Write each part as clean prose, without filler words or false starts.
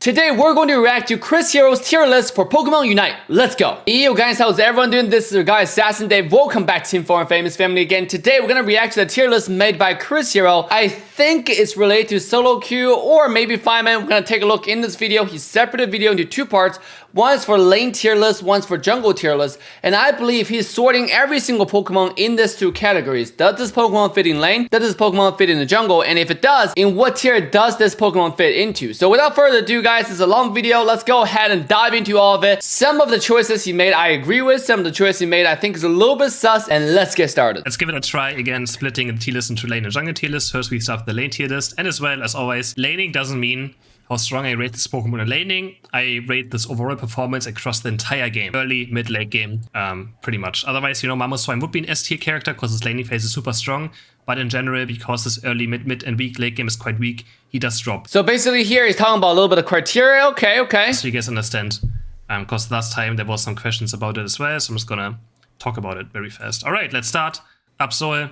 Today we're going to react to CrisHeroes tier list for Pokemon Unite. Let's go. Yo guys, how's everyone doing? This is your guy Assassin Dave. Welcome back to Team 4 and Famous Family again. Today we're going to react to the tier list made by CrisHero. I think it's related to solo queue or maybe Fireman. We're going to take a look in this video. He separated the video into two parts. One is for lane tier list, one's for jungle tier list. And I believe he's sorting every single Pokemon in these two categories. Does this Pokemon fit in lane? Does this Pokemon fit in the jungle? And if it does, in what tier does this Pokemon fit into? So without further ado guys, it's a long video. Let's go ahead and dive into all of it. Some of the choices he made I agree with. Some of the choices he made I think is a little bit sus. And let's get started. Let's give it a try again, splitting the tier list into lane and jungle tier list. First we start with the lane tier list. And as well as always, laning doesn't mean how strong I rate this Pokemon in laning. I rate this overall performance across the entire game. Early, mid, late game, pretty much. Otherwise, you know, Mamoswine would be an S tier character because his laning phase is super strong. But in general, because his early, mid, and weak late game is quite weak, he does drop. So basically here he's talking about a little bit of criteria. Okay. So you guys understand. Because last time there was some questions about it as well. So I'm just gonna talk about it very fast. All right, let's start. Absol.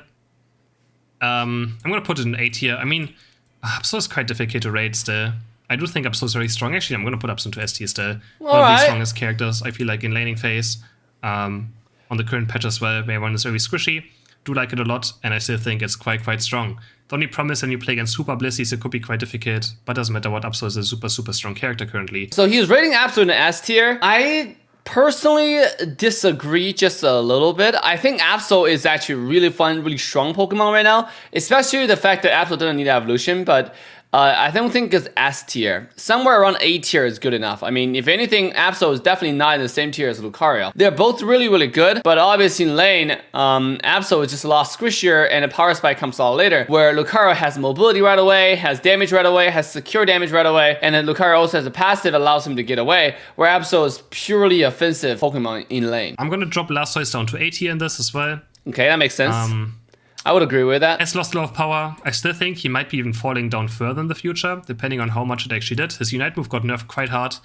I'm gonna put it in A tier. I mean, Absol is quite difficult to rate still. I do think Absol is very strong. Actually, I'm going to put Absol into S tier still. One of the strongest characters, I feel like, in laning phase. On the current patch as well, where everyone is very squishy. Do like it a lot, and I still think it's quite strong. The only promise when you play against super Blissies, it could be quite difficult, but doesn't matter what, Absol is a super strong character currently. So he's rating Absol in the S tier. I personally disagree just a little bit. I think Absol is actually really fun, really strong Pokemon right now, especially the fact that Absol doesn't need evolution, but I don't think it's S tier. Somewhere around A tier is good enough. I mean, if anything, Absol is definitely not in the same tier as Lucario. They're both really good, but obviously in lane, Absol is just a lot squishier and a power spike comes a lot later, where Lucario has mobility right away, has damage right away, has secure damage right away, and then Lucario also has a passive that allows him to get away, where Absol is purely offensive Pokemon in lane. I'm gonna drop Blastoise down to A tier in this as well. Okay, that makes sense. I would agree with that. Has lost a lot of power. I still think he might be even falling down further in the future, depending on how much it actually did. His Unite move got nerfed quite hard.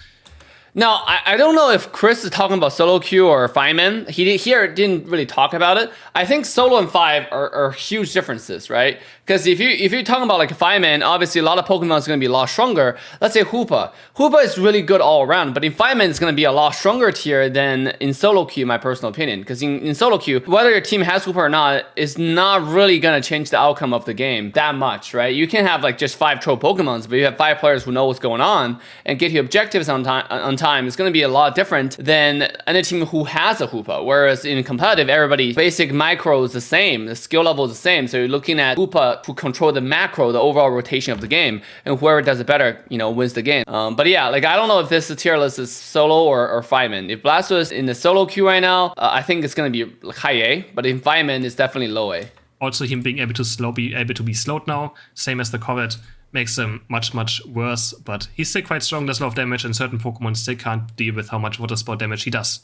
Now, I don't know if Chris is talking about solo queue or Fireman. He here didn't really talk about it. I think solo and 5 are huge differences, right? Because if you're talking about like Fireman, obviously a lot of Pokemon is going to be a lot stronger. Let's say Hoopa. Hoopa is really good all around, but in Fireman it's going to be a lot stronger tier than in solo queue, in my personal opinion. Because in solo queue, whether your team has Hoopa or not is not really going to change the outcome of the game that much, right? You can have like just 5 troll Pokemons, but you have 5 players who know what's going on and get you objectives on time. It's going to be a lot different than any team who has a Hoopa. Whereas in competitive, everybody basic micro is the same, the skill level is the same. So you're looking at Hoopa who control the macro, the overall rotation of the game, and whoever does it better, you know, wins the game. But yeah, like I don't know if this tier list is solo or Fireman. If Blastoise in the solo queue right now, I think it's going to be like high A, but in Fireman it's definitely low A. Also, him being able to be slowed now, same as the Corvette, makes him much worse, but he's still quite strong, does a lot of damage, and certain Pokemon still can't deal with how much water sport damage he does.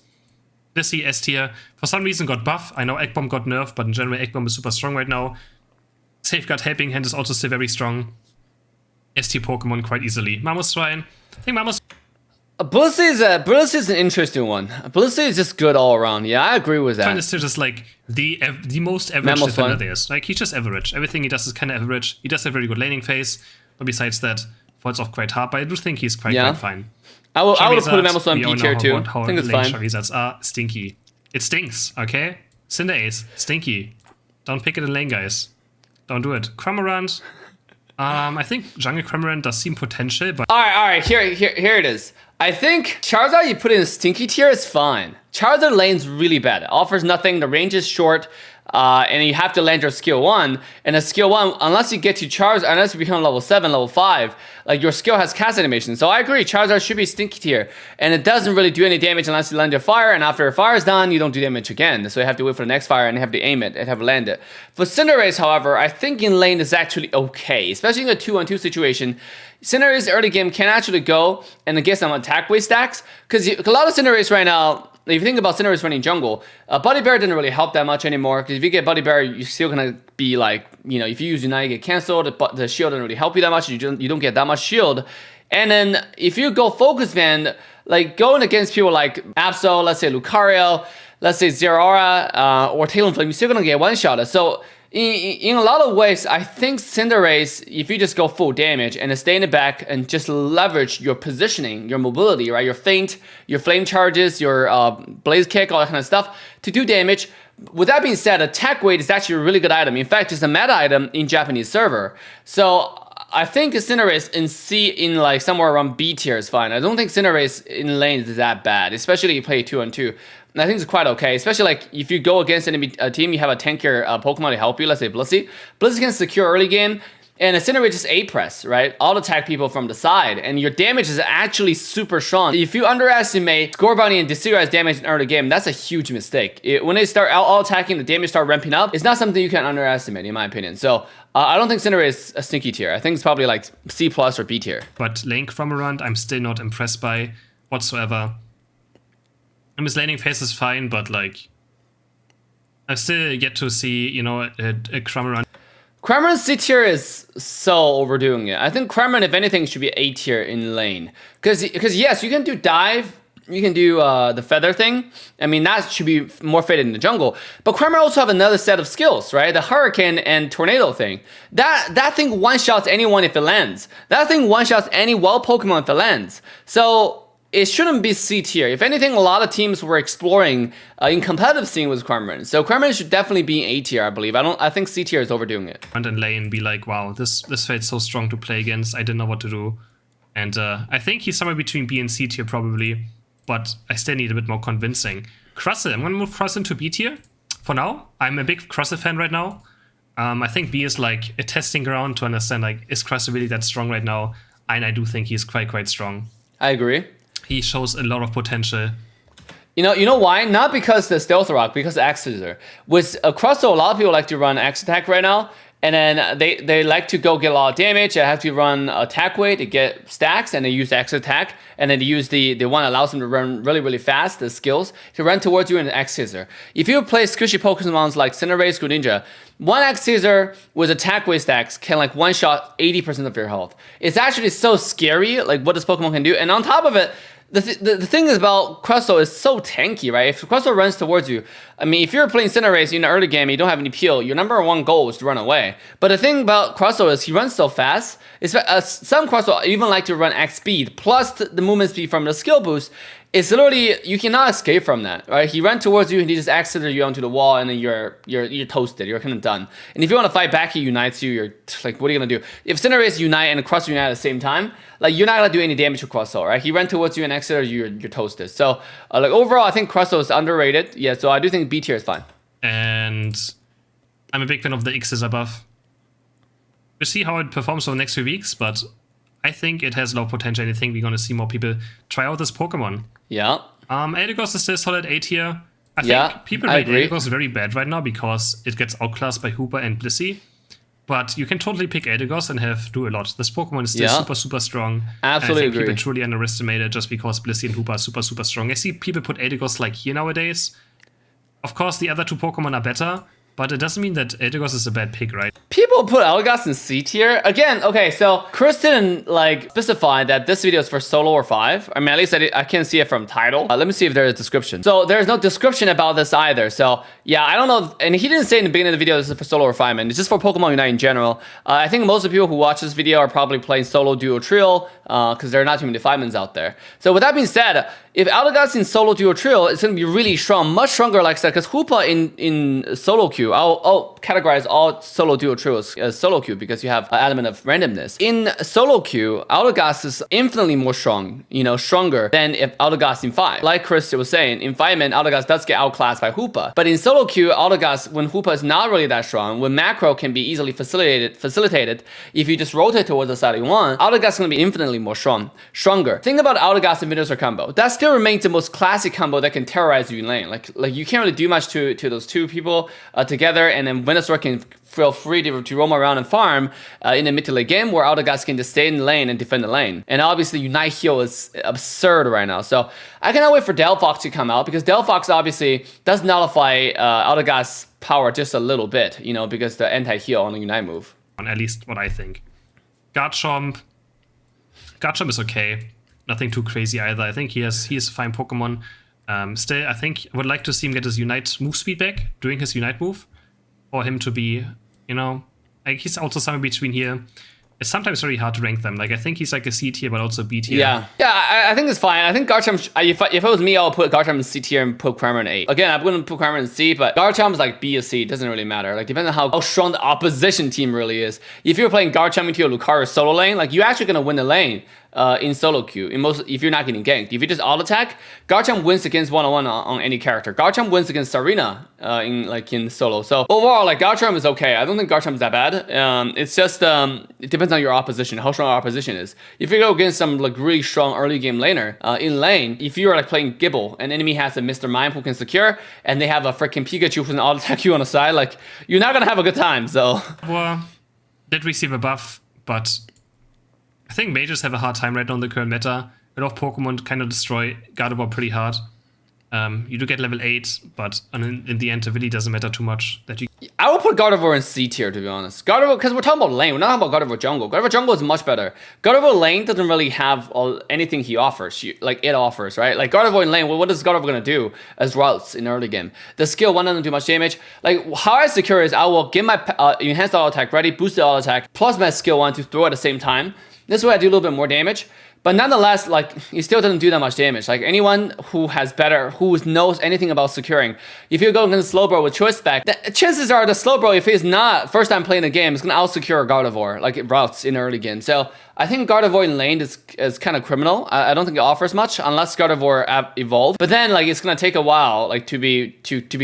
Blissey S tier, for some reason got buff. I know Egg Bomb got nerfed, but in general Egg Bomb is super strong right now. Safeguard Helping Hand is also still very strong. S tier Pokemon quite easily. Mamoswine, I think Blissey is an interesting one. Blissey is just good all around. Yeah, I agree with that. Mamoswine is still just like the most average defender there is. Like he's just average. Everything he does is kind of average. He does have a very good laning phase, but besides that, falls off quite hard. But I do think he's quite fine. I would put Mamoswine B tier too. I think it's fine. Charizards are stinky. It stinks. Okay, Cinderace, stinky. Don't pick it in lane, guys. Don't do it. Cramorant. I think Jungle Cramorant does seem potential, but all right. Here it is. I think Charizard you put in a stinky tier is fine. Charizard lane's really bad. It offers nothing. The range is short. And you have to land your skill 1, and a skill 1, unless you get to Charizard, unless you become level 7, level 5, like your skill has cast animation. So I agree, Charizard should be stinky tier, and it doesn't really do any damage unless you land your fire, and after your fire is done, you don't do damage again. So you have to wait for the next fire and have to aim it and have to land it. For Cinderace, however, I think in lane is actually okay, especially in a 2-on-2 situation. Cinderace early game can actually go and get some attack weight stacks, because a lot of Cinderace right now, if you think about Cinderace running jungle, Buddy Bear didn't really help that much anymore, because if you get Buddy Bear, you're still gonna be like, you know, if you use Unite, you get cancelled, but the shield doesn't really help you that much, you don't get that much shield. And then if you go Focus Band, like going against people like Absol, let's say Lucario, let's say Zeraora, or Talonflame, you're still gonna get one-shot. So in a lot of ways, I think Cinderace, if you just go full damage and stay in the back and just leverage your positioning, your mobility, right? Your feint, your flame charges, your blaze kick, all that kind of stuff to do damage. With that being said, attack weight is actually a really good item. In fact, it's a meta item in Japanese server. So I think Cinderace in like somewhere around B tier is fine. I don't think Cinderace in lane is that bad, especially if you play 2-on-2. And I think it's quite okay, especially like if you go against enemy team, you have a tankier Pokemon to help you. Let's say Blissey. Blissey can secure early game. And Cinderace is A-press, right? Auto attack people from the side, and your damage is actually super strong. If you underestimate Score Bounty and Decidueye damage in early game, that's a huge mistake. When they start auto attacking, the damage start ramping up. It's not something you can underestimate, in my opinion. So I don't think Cinderace is a sneaky tier. I think it's probably like C+ or B tier. But lane Cramorant, I'm still not impressed by whatsoever. And his laning phase is fine, but like I still yet to see, you know, a Cramorant. Cramorant C tier is so overdoing it. I think Cramorant, if anything, should be A tier in lane. Because yes, you can do dive, you can do the feather thing. I mean, that should be more fitted in the jungle. But Cramorant also have another set of skills, right? The hurricane and tornado thing. That thing one-shots anyone if it lands. That thing one-shots any wild Pokemon if it lands. So it shouldn't be C tier. If anything, a lot of teams were exploring in competitive scene with Cramorant. So Cramorant should definitely be A tier, I believe. I think C tier is overdoing it. And in lane be like, wow, this felt so strong to play against. I didn't know what to do. And I think he's somewhere between B and C tier probably, but I still need a bit more convincing. Crustle, I'm gonna move Crustle to B tier for now. I'm a big Crustle fan right now. I think B is like a testing ground to understand like, is Crustle really that strong right now? And I do think he's quite strong. I agree. He shows a lot of potential. You know why? Not because the Stealth Rock, because X Scissor. With Crustle, a lot of people like to run X Attack right now, and then they like to go get a lot of damage. They have to run attack weight to get stacks, and they use X Attack, and then they use the one that allows them to run really fast, the skills, to run towards you in X Scissor. If you play squishy Pokemons like Cinderace, Greninja, one X Scissor with attack weight stacks can like one-shot 80% of your health. It's actually so scary, like what this Pokemon can do, and on top of it, the thing is about Crustle is so tanky, right? If Crustle runs towards you, I mean, if you're playing Cinderace in the early game and you don't have any peel, your number one goal is to run away. But the thing about Crustle is he runs so fast. Some Crustle even like to run X speed, plus the movement speed from the skill boost. It's literally, you cannot escape from that, right? He ran towards you and he just exited you onto the wall, and then you're toasted. You're kind of done. And if you want to fight back, he unites you. You're like, what are you gonna do? If Cinderace unite and Crustle unite at the same time, like you're not gonna do any damage to Crustle, right? He ran towards you and exited you. You're toasted. So like overall, I think Crustle is underrated. Yeah, so I do think B tier is fine. And I'm a big fan of the X's above. We'll see how it performs over the next few weeks, but I think it has a lot of potential. I think we're gonna see more people try out this Pokemon. Yeah. Eldegoss is still solid A tier. I think people rate Eldegoss very bad right now because it gets outclassed by Hooper and Blissey. But you can totally pick Eldegoss and do a lot. This Pokemon is still super strong. Absolutely I think people truly underestimate it just because Blissey and Hooper are super strong. I see people put Eldegoss like here nowadays. Of course, the other two Pokemon are better, but it doesn't mean that Eldegoss is a bad pick, right? People put Eldegoss in C tier. Again, okay, so Chris didn't like specify that this video is for solo or 5. I mean, at least I can't see it from title. Let me see if there's a description. So there's no description about this either. So yeah, I don't know. And he didn't say in the beginning of the video this is for solo or 5, man. It's just for Pokemon Unite in general. I think most of the people who watch this video are probably playing solo, duo, trio, because there are not too many 5-mans out there. So with that being said, if Eldegoss in solo, duo, trio, it's going to be really strong, much stronger, like I said, because Hoopa in solo queue, I'll categorize all solo, duo, trios as solo queue because you have an element of randomness. In solo queue, Eldegoss is infinitely more stronger than if Eldegoss in 5. Like Chris was saying, in 5-man, Eldegoss does get outclassed by Hoopa. But in solo queue, Eldegoss, when Hoopa is not really that strong, when macro can be easily facilitated, if you just rotate towards the side you want, Eldegoss is going to be infinitely more stronger. Think about Eldegoss and Venusaur combo. That still remains the most classic combo that can terrorize you in lane. Like you can't really do much to those two people together, and then Venusaur can feel free to roam around and farm in the mid to late game, where Eldegoss can just stay in the lane and defend the lane. And obviously Unite heal is absurd right now. So I cannot wait for Delphox to come out, because Delphox obviously does nullify Eldegoss power just a little bit, because the anti-heal on the Unite move. At least what I think. Garchomp is okay. Nothing too crazy either. I think he is a fine Pokemon. Still, I think I would like to see him get his Unite move speed back during his Unite move, for him to be you know? Like, he's also somewhere between here. It's sometimes very hard to rank them. Like, I think he's like a C tier, but also B tier. Yeah, I think it's fine. I think Garchomp, if it was me, I'll put Garchomp in C tier and put Kramer in A. Again, I'm going to put Kramer in C, but Garchomp is like B or C. It doesn't really matter. Like, depending on how strong the opposition team really is. If you're playing Garchomp into a Lucario solo lane, like, you're actually going to win the lane in solo queue. If you're not getting ganked. If you just auto attack, Garchomp wins against one-on-one on any character. Garchomp wins against Sarina in solo. So overall, like, Garchomp is okay. I don't think Garchomp is that bad. It's just it depends on your opposition, how strong our opposition is. If you go against some like really strong early game laner in lane, if you are like playing Gibble, an enemy has a Mr. Mime who can secure, and they have a freaking Pikachu who can auto attack you on the side, like, you're not gonna have a good time. So Well, did receive a buff, but I think mages have a hard time right now in the current meta. A lot of Pokemon kind of destroy Gardevoir pretty hard. You do get level 8, but in the end, it really doesn't matter too much. That you I would put Gardevoir in C tier, to be honest. Gardevoir, because we're talking about lane. We're not talking about Gardevoir jungle. Gardevoir jungle is much better. Gardevoir lane doesn't really have anything he offers, right? Like, Gardevoir in lane, well, what is Gardevoir going to do as routes in early game? The skill 1 doesn't do much damage. Like, how I secure is I will get my enhanced auto attack ready, boosted auto attack, plus my skill 1 to throw at the same time. This way I do a little bit more damage. But nonetheless, like, it still doesn't do that much damage. Like, anyone who knows anything about securing, if you go against Slowbro with Choice Spec, the chances are the Slowbro, if he's not first time playing the game, is going to out-secure Gardevoir, like routes in early game. So I think Gardevoir in lane is kind of criminal. I don't think it offers much unless Gardevoir evolves. But then, like, it's going to take a while, like, to be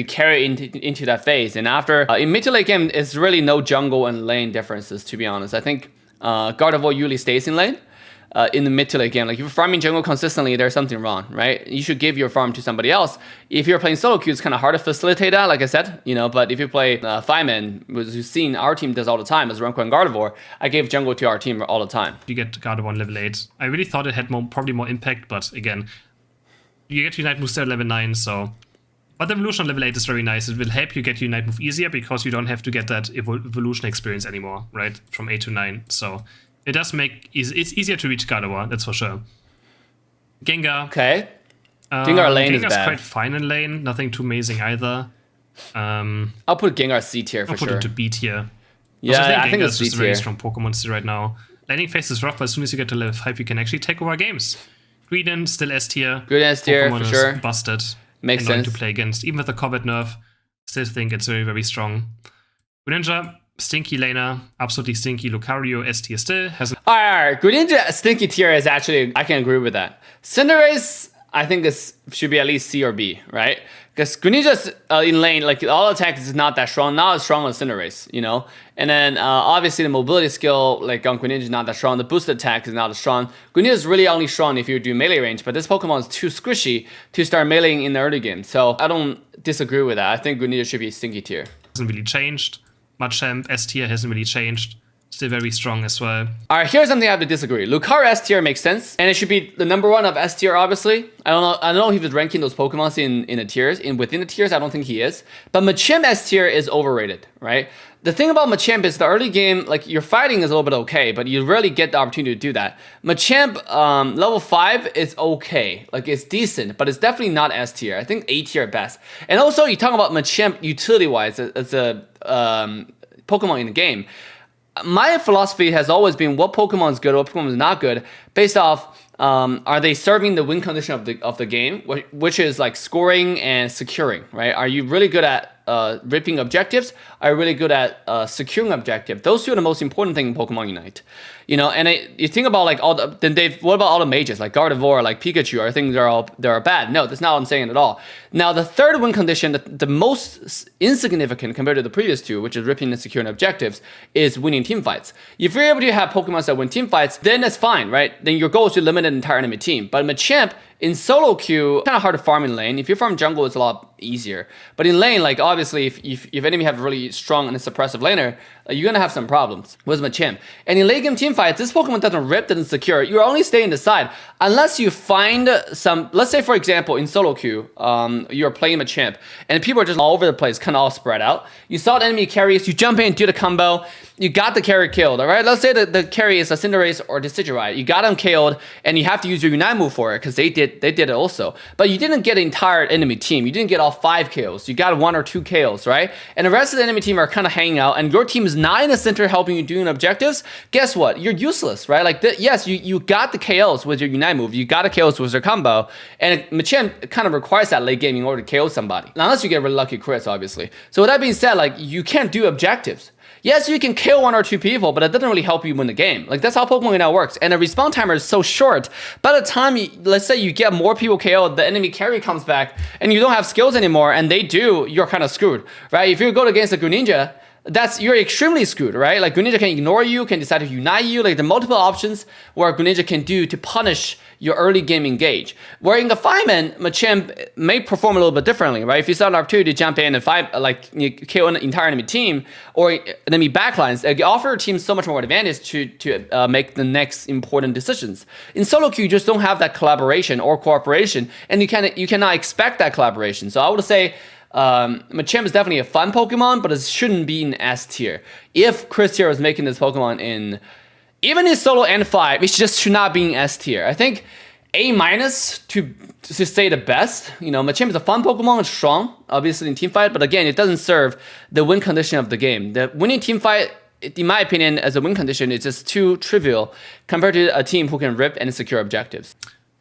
carried into that phase. And after, in mid to late game, it's really no jungle and lane differences, to be honest. I think Gardevoir usually stays in lane. In the mid to late game, like, if you're farming jungle consistently, there's something wrong, right? You should give your farm to somebody else. If you're playing solo queue, it's kind of hard to facilitate that, like I said, you know. But if you play Fireman, which you've seen our team does all the time, as Runko and Gardevoir, I gave jungle to our team all the time. You get Gardevoir on level 8. I really thought it had probably more impact, but again, you get Unite Move at level 9, so. But the evolution on level 8 is very nice. It will help you get Unite Move easier because you don't have to get that evolution experience anymore, right? From 8 to 9, so. It does make it's easier to reach Gardevoir, that's for sure. Gengar. Okay. Gengar lane is Gengar's bad. quite fine in lane, nothing too amazing either. I'll put Gengar C tier for I'll put sure. it to B tier. Yeah, I think it's it's just a very strong Pokemon still right now. Laning phase is rough, but as soon as you get to level 5, you can actually take over games. Greedent, still S tier. Good S tier, Pokemon for is sure. busted. Makes annoying sense. to play against. Even with the Comet nerf, still think it's very, very strong. Greninja, stinky laner, absolutely stinky. Lucario, S tier still. Hasn't. Alright. Greninja stinky tier is actually, I can agree with that. Cinderace, I think should be at least C or B, right? Because Greninja's in lane, like, all attack is not that strong, not as strong as Cinderace, you know? And then obviously the mobility skill, like, on Greninja is not that strong. The boosted attack is not as strong. Greninja is really only strong if you do melee range, but this Pokemon is too squishy to start meleeing in the early game. So I don't disagree with that. I think Greninja should be stinky tier. Hasn't really changed. Machamp, S tier hasn't really changed. Still very strong as well. Alright, here's something I have to disagree. Lucario S tier makes sense, and it should be the number 1 of S tier, obviously. I don't know if he's ranking those Pokemon in the tiers. Within the tiers, I don't think he is. But Machamp S tier is overrated, right? The thing about Machamp is the early game, like, your fighting is a little bit okay, but you rarely get the opportunity to do that. Machamp level 5 is okay. Like, it's decent, but it's definitely not S tier. I think A tier at best. And also, you talk about Machamp utility-wise as a Pokemon in the game. My philosophy has always been what Pokemon is good, what Pokemon is not good, based off are they serving the win condition of the game, which is like scoring and securing, right? Are you really good at ripping objectives? Are you really good at securing objectives? Those two are the most important thing in Pokemon Unite. You know, and you think about like what about all the mages like Gardevoir, like Pikachu? I think they're bad. No, that's not what I'm saying at all. Now the third win condition, the most insignificant compared to the previous two, which is ripping and securing objectives, is winning team fights. If you're able to have Pokemon that win team fights, then that's fine, right? Then your goal is to limit an entire enemy team. But Machamp in solo queue, kind of hard to farm in lane. If you farm jungle, it's a lot easier. But in lane, like obviously, if enemy have a really strong and suppressive laner, you're gonna have some problems with Machamp. And in late game team fights, this Pokemon doesn't rip, doesn't secure. You're only staying in the side unless you find some. Let's say, for example, in solo queue, you're playing Machamp, and people are just all over the place, kind of all spread out. You saw the enemy carries, you jump in, do the combo. You got the carry killed, all right? Let's say that the carry is a Cinderace or Decidueye. You got them killed, and you have to use your Unite move for it because they did it also. But you didn't get the entire enemy team. You didn't get all 5 kills. You got 1 or 2 kills, right? And the rest of the enemy team are kind of hanging out, and your team is not in the center helping you doing objectives. Guess what? You're useless, right? Like, yes, you got the KOs with your Unite move. You got the KOs with your combo, and Machamp kind of requires that late game in order to KO somebody. Now, unless you get really lucky crits, obviously. So with that being said, like, you can't do objectives. Yes, you can kill 1 or 2 people, but it doesn't really help you win the game. Like, that's how Pokemon now works. And the respawn timer is so short. By the time, let's say you get more people KO'd, the enemy carry comes back, and you don't have skills anymore, and they do, you're kind of screwed, right? If you go against a Greninja, you're extremely screwed, right? Like, Greninja can ignore you, can decide to unite you. Like, the multiple options where Greninja can do to punish your early game engage. Where in the Fireman, Machamp may perform a little bit differently, right? If you saw an opportunity to jump in and you kill an entire enemy team or enemy backlines, it offer your team so much more advantage to make the next important decisions. In solo queue, you just don't have that collaboration or cooperation, and you cannot expect that collaboration. So I would say Machamp is definitely a fun Pokemon, but it shouldn't be in S tier. If CrisHeroes is making this Pokemon even in solo and 5, it just should not be in S tier. I think A- to say the best. You know, Machamp is a fun Pokemon, it's strong, obviously in team fight, but again, it doesn't serve the win condition of the game. The winning team fight, in my opinion, as a win condition, is just too trivial compared to a team who can rip and secure objectives.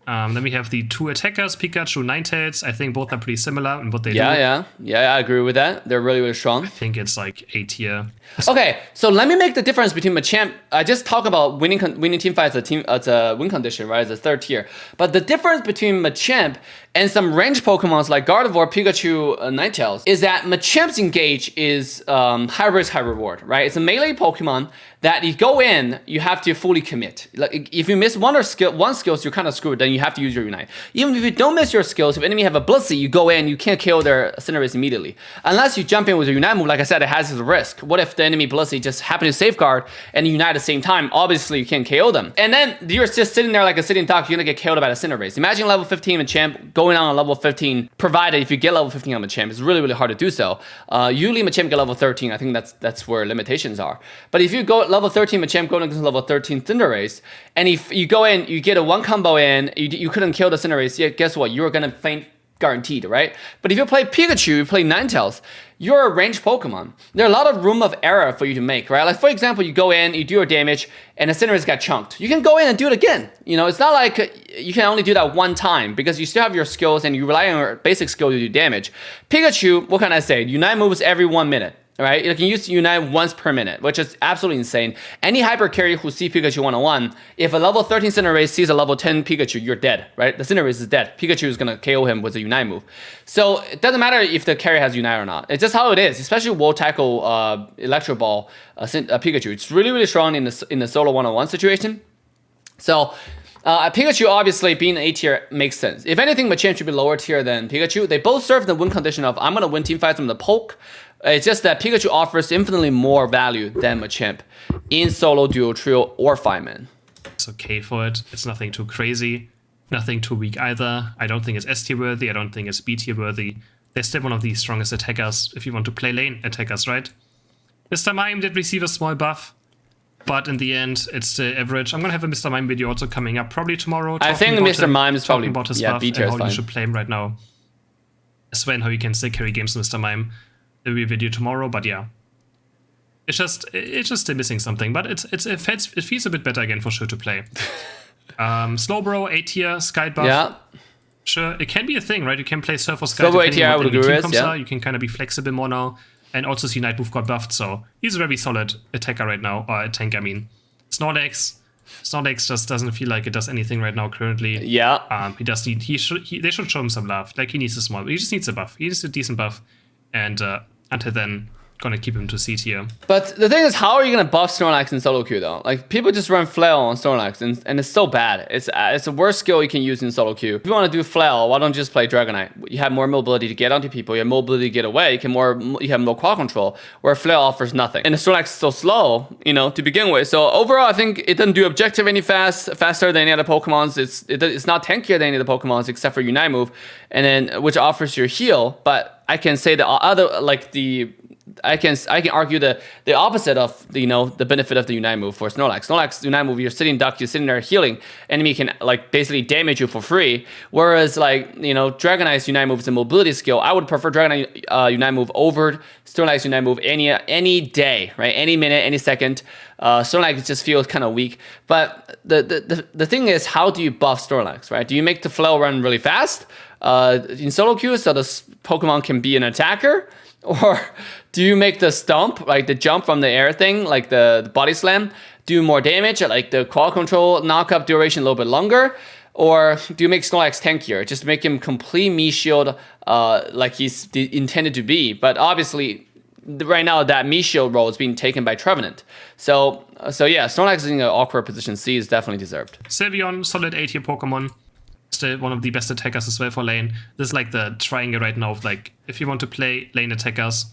Then we have the 2 attackers, Pikachu, Ninetales. I think both are pretty similar in what they do. Yeah, I agree with that. They're really, really strong. I think it's like A tier. Okay, so let me make the difference between Machamp. I just talk about winning team fights as a win condition, right? As a 3rd tier. But the difference between Machamp and some range Pokemons like Gardevoir, Pikachu, Ninetales is that Machamp's engage is high risk, high reward, right? It's a melee Pokemon that you go in, you have to fully commit. Like, if you miss one skills, you're kind of screwed. Then you have to use your Unite. Even if you don't miss your skills, if enemy have a Blissey, you go in, you can't kill their Cinderace immediately. Unless you jump in with your Unite move, like I said, it has its risk. What if the enemy Blissey just happen to safeguard and Unite at the same time? Obviously, you can't KO them. And then you're just sitting there like a sitting duck, you're gonna get killed by the Cinderace. Imagine level 15 Machamp going on a level 15, provided if you get level 15 on Machamp, it's really, really hard to do so. Usually Machamp get level 13, I think that's where limitations are. But if you go level 13 Machamp going against level 13 Cinderace, and if you go in, you get a 1 combo in, you couldn't kill the Cinderace, yeah, guess what? You're gonna faint guaranteed, right? But if you play Pikachu, you play Ninetales, you're a ranged Pokemon. There's a lot of room of error for you to make, right? Like, for example, you go in, you do your damage, and the Cinderace got chunked. You can go in and do it again. You know, it's not like you can only do that 1 time because you still have your skills and you rely on your basic skill to do damage. Pikachu, what can I say? Unite moves every 1 minute. Right? You can use Unite once per minute, which is absolutely insane. Any hyper carrier who sees Pikachu 1-on-1, if a level 13 Cinderace sees a level 10 Pikachu, you're dead, right? The Cinderace is dead. Pikachu is going to KO him with a Unite move. So it doesn't matter if the carrier has Unite or not. It's just how it is, especially World Tackle Electro Ball Pikachu. It's really, really strong in the solo 1-on-1 situation. So Pikachu obviously being A tier makes sense. If anything, Machamp should be lower tier than Pikachu. They both serve the win condition of I'm going to win team fights from the poke. It's just that Pikachu offers infinitely more value than Machamp in solo, duo, trio, or 5-man. It's okay for it. It's nothing too crazy, nothing too weak either. I don't think it's S tier worthy. I don't think it's B tier worthy. They're still one of the strongest attackers if you want to play lane attackers, right? Mr. Mime did receive a small buff, but in the end, it's still average. I'm gonna have a Mr. Mime video also coming up probably tomorrow. I think Mr. Mime is probably about his B buff tier and is how fine. you should play him right now. Sven, how you can still carry games with Mr. Mime. There will be a video tomorrow, but yeah. It's just still missing something, but it feels a bit better again for sure to play. Slowbro, A tier, Sky buff. Yeah. Sure, it can be a thing, right? You can play Surf or Sky Slowbro depending ATR, on I what would enemy agree team with, comes yeah. out. You can kind of be flexible more now. And also see Night Move got buffed, so he's a very solid attacker right now. Or a tank, I mean. Snorlax just doesn't feel like it does anything right now currently. Yeah. He does need. They should show him some love. Like, he needs a small. He just needs a buff. He needs a decent buff, and until then, gonna keep him to C tier. But the thing is, how are you gonna buff Snorlax in solo queue though? Like people just run Flail on Snorlax, and it's so bad. It's the worst skill you can use in solo queue. If you want to do Flail, why don't you just play Dragonite? You have more mobility to get onto people. You have mobility to get away. You have more qual control. Where Flail offers nothing, and the Snorlax is so slow, to begin with. So overall, I think it doesn't do objective any faster than any other Pokemons. It's not tankier than any of the Pokemons except for Unite move, and then which offers your heal. But I can say the other I can argue the opposite of the benefit of the Unite move for Snorlax. Snorlax Unite move, you're sitting duck, you're sitting there healing. Enemy can basically damage you for free. Whereas Dragonite's Unite move is a mobility skill. I would prefer Dragonite Unite move over Snorlax Unite move any day, right? Any minute, any second. Snorlax just feels kind of weak. But the thing is, how do you buff Snorlax, right? Do you make the Flail run really fast in solo queue so this Pokemon can be an attacker? Or do you make the stomp, like the jump from the air thing, like the body slam, do more damage, like the qual control knockup duration a little bit longer? Or do you make Snorlax tankier? Just make him complete Mii shield like he's intended to be. But obviously, right now that Mii shield role is being taken by Trevenant. So yeah, Snorlax is in an awkward position. C is definitely deserved. Sylveon, solid 8-tier Pokemon. Still one of the best attackers as well for lane. This is like the triangle right now of if you want to play lane attackers,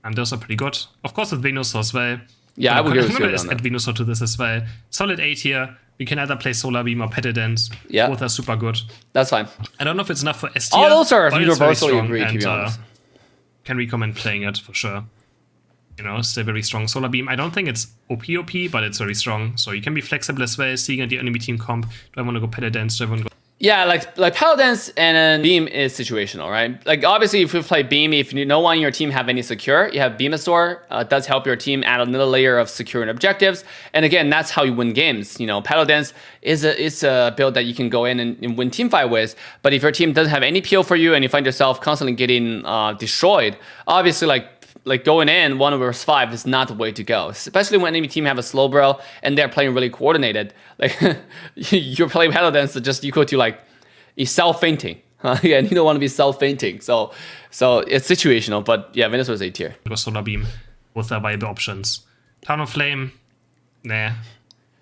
and those are pretty good. Of course with Venusaur as well. Yeah, I would go with add Venusaur to this as well. Solid 8 here. We can either play Solar Beam or Petal Dance. Yeah. Both are super good. That's fine. I don't know if it's enough for S tier. All those are universally agreed, to be honest. Can recommend playing it for sure. Still very strong. Solar Beam, I don't think it's OP, but it's very strong. So you can be flexible as well, seeing at the enemy team comp. Do I want to go Petal Dance? Do I want to go... Yeah, like Petal Dance and then Beam is situational, right? Like obviously, if you play Beam, if no one in your team have any secure, you have Venusaur. Does help your team add another layer of secure and objectives. And again, that's how you win games. Petal Dance is a build that you can go in and win team fight with. But if your team doesn't have any PO for you and you find yourself constantly getting destroyed, obviously like going in 1 versus 5 is not the way to go, especially when enemy team have a Slowbro and they're playing really coordinated. Like you're playing Petal Dance is just equal to self-fainting. And you don't want to be self-fainting. So it's situational, but yeah, Venusaur is A tier. It was Solar Beam, both are viable options. Talonflame, nah.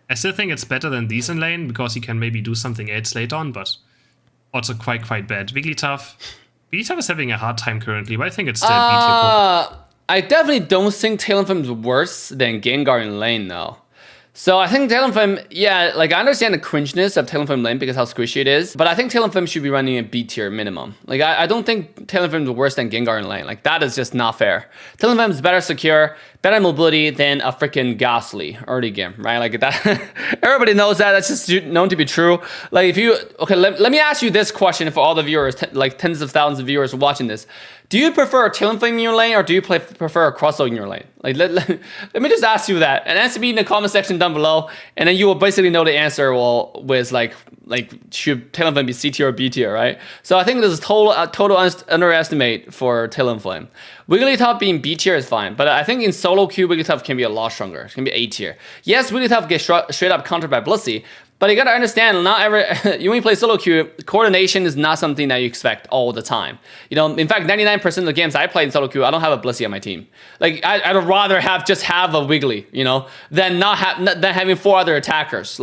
I still think it's better than these in lane because you can maybe do something else later on, but also quite bad. Wigglytuff is having a hard time currently, but I think it's still B tier. I definitely don't think Talonflame is worse than Gengar in lane though. So I think Talonflame, yeah, I understand the cringeness of Talonflame lane because how squishy it is, but I think Talonflame should be running a B tier minimum. I don't think Talonflame is worse than Gengar in lane. That is just not fair. Talonflame is better secure, better mobility than a freaking Ghastly early game, right? That. Everybody knows that. That's just known to be true. Let me ask you this question for all the viewers, tens of thousands of viewers watching this. Do you prefer a Talonflame in your lane or do you prefer a Crossover in your lane? Let me just ask you that and answer me in the comment section down below, and then you will basically know the answer with should Talonflame be C tier or B tier, right? So I think this is total underestimate for Talonflame. Wigglytuff being B tier is fine, but I think in solo queue Wigglytuff can be a lot stronger. It can be A tier. Yes, Wigglytuff gets straight up countered by Blissey, but you gotta understand, when you play solo queue, coordination is not something that you expect all the time. In fact, 99% of the games I play in solo queue, I don't have a Blissey on my team. I'd rather just have a Wiggly, than than having 4 other attackers.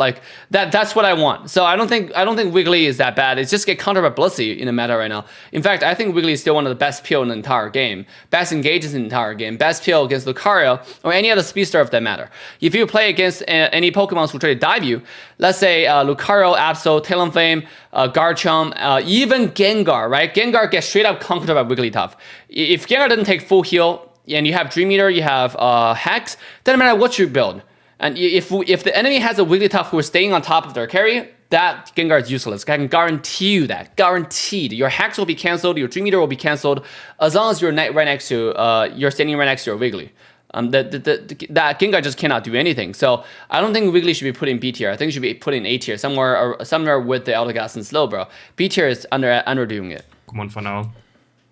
That's what I want. So I don't think Wiggly is that bad. It's just get countered by Blissey in the meta right now. In fact, I think Wiggly is still one of the best PO in the entire game. Best engages in the entire game. Best PO against Lucario or any other speedster of that matter. If you play against any Pokemon who try to dive you, let's say Lucario, Absol, Talonflame, Garchomp, even Gengar, right? Gengar gets straight up conquered by Wigglytuff. If Gengar doesn't take full heal, and you have Dream Eater, you have Hex, doesn't matter what you build. And if the enemy has a Wigglytuff who is staying on top of their carry, that Gengar is useless. I can guarantee you that. Guaranteed. Your Hex will be cancelled, your Dream Eater will be cancelled, as long as you're you're standing right next to your Wiggly. That Gengar just cannot do anything. So I don't think Wiggly should be put in B tier. I think it should be put in A tier, somewhere with the Eldegoss and Slowbro. B tier is underdoing it. Come on for now.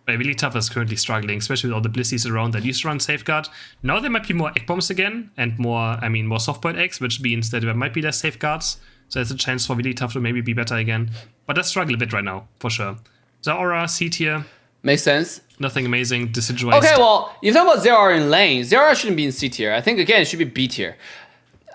Wigglytuff is currently struggling, especially with all the Blissies around that used to run Safeguard. Now there might be more Egg Bombs again, and more soft-boiled eggs, which means that there might be less Safeguards. So there's a chance for Wigglytuff to maybe be better again. But they struggle a bit right now, for sure. Zeraora, C tier. Makes sense. Nothing amazing. Decidueye. Okay, well, you're talking about ZR in lane. ZR shouldn't be in C tier. I think, again, it should be B tier.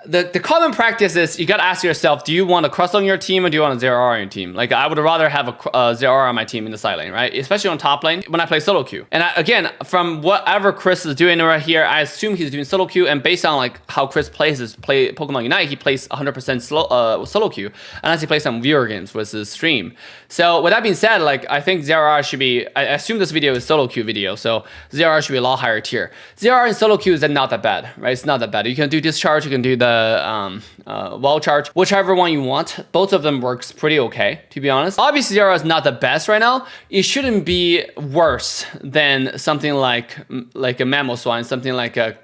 The common practice is you got to ask yourself, do you want a Crustle on your team or do you want a ZR on your team? Like, I would rather have a ZR on my team in the side lane, right? Especially on top lane when I play solo queue. And again, from whatever Chris is doing right here, I assume he's doing solo queue. And based on like how Chris plays his Pokemon Unite, he plays 100% solo queue unless he plays some viewer games with his stream. So with that being said, like I think ZR should be, I assume this video is solo queue video, so ZR should be a lot higher tier. ZR in solo queue is not that bad, right? It's not that bad. You can do discharge, you can do the wall charge, whichever one you want. Both of them works pretty okay, to be honest. Obviously, ZR is not the best right now. It shouldn't be worse than something like a Mamoswine, something like a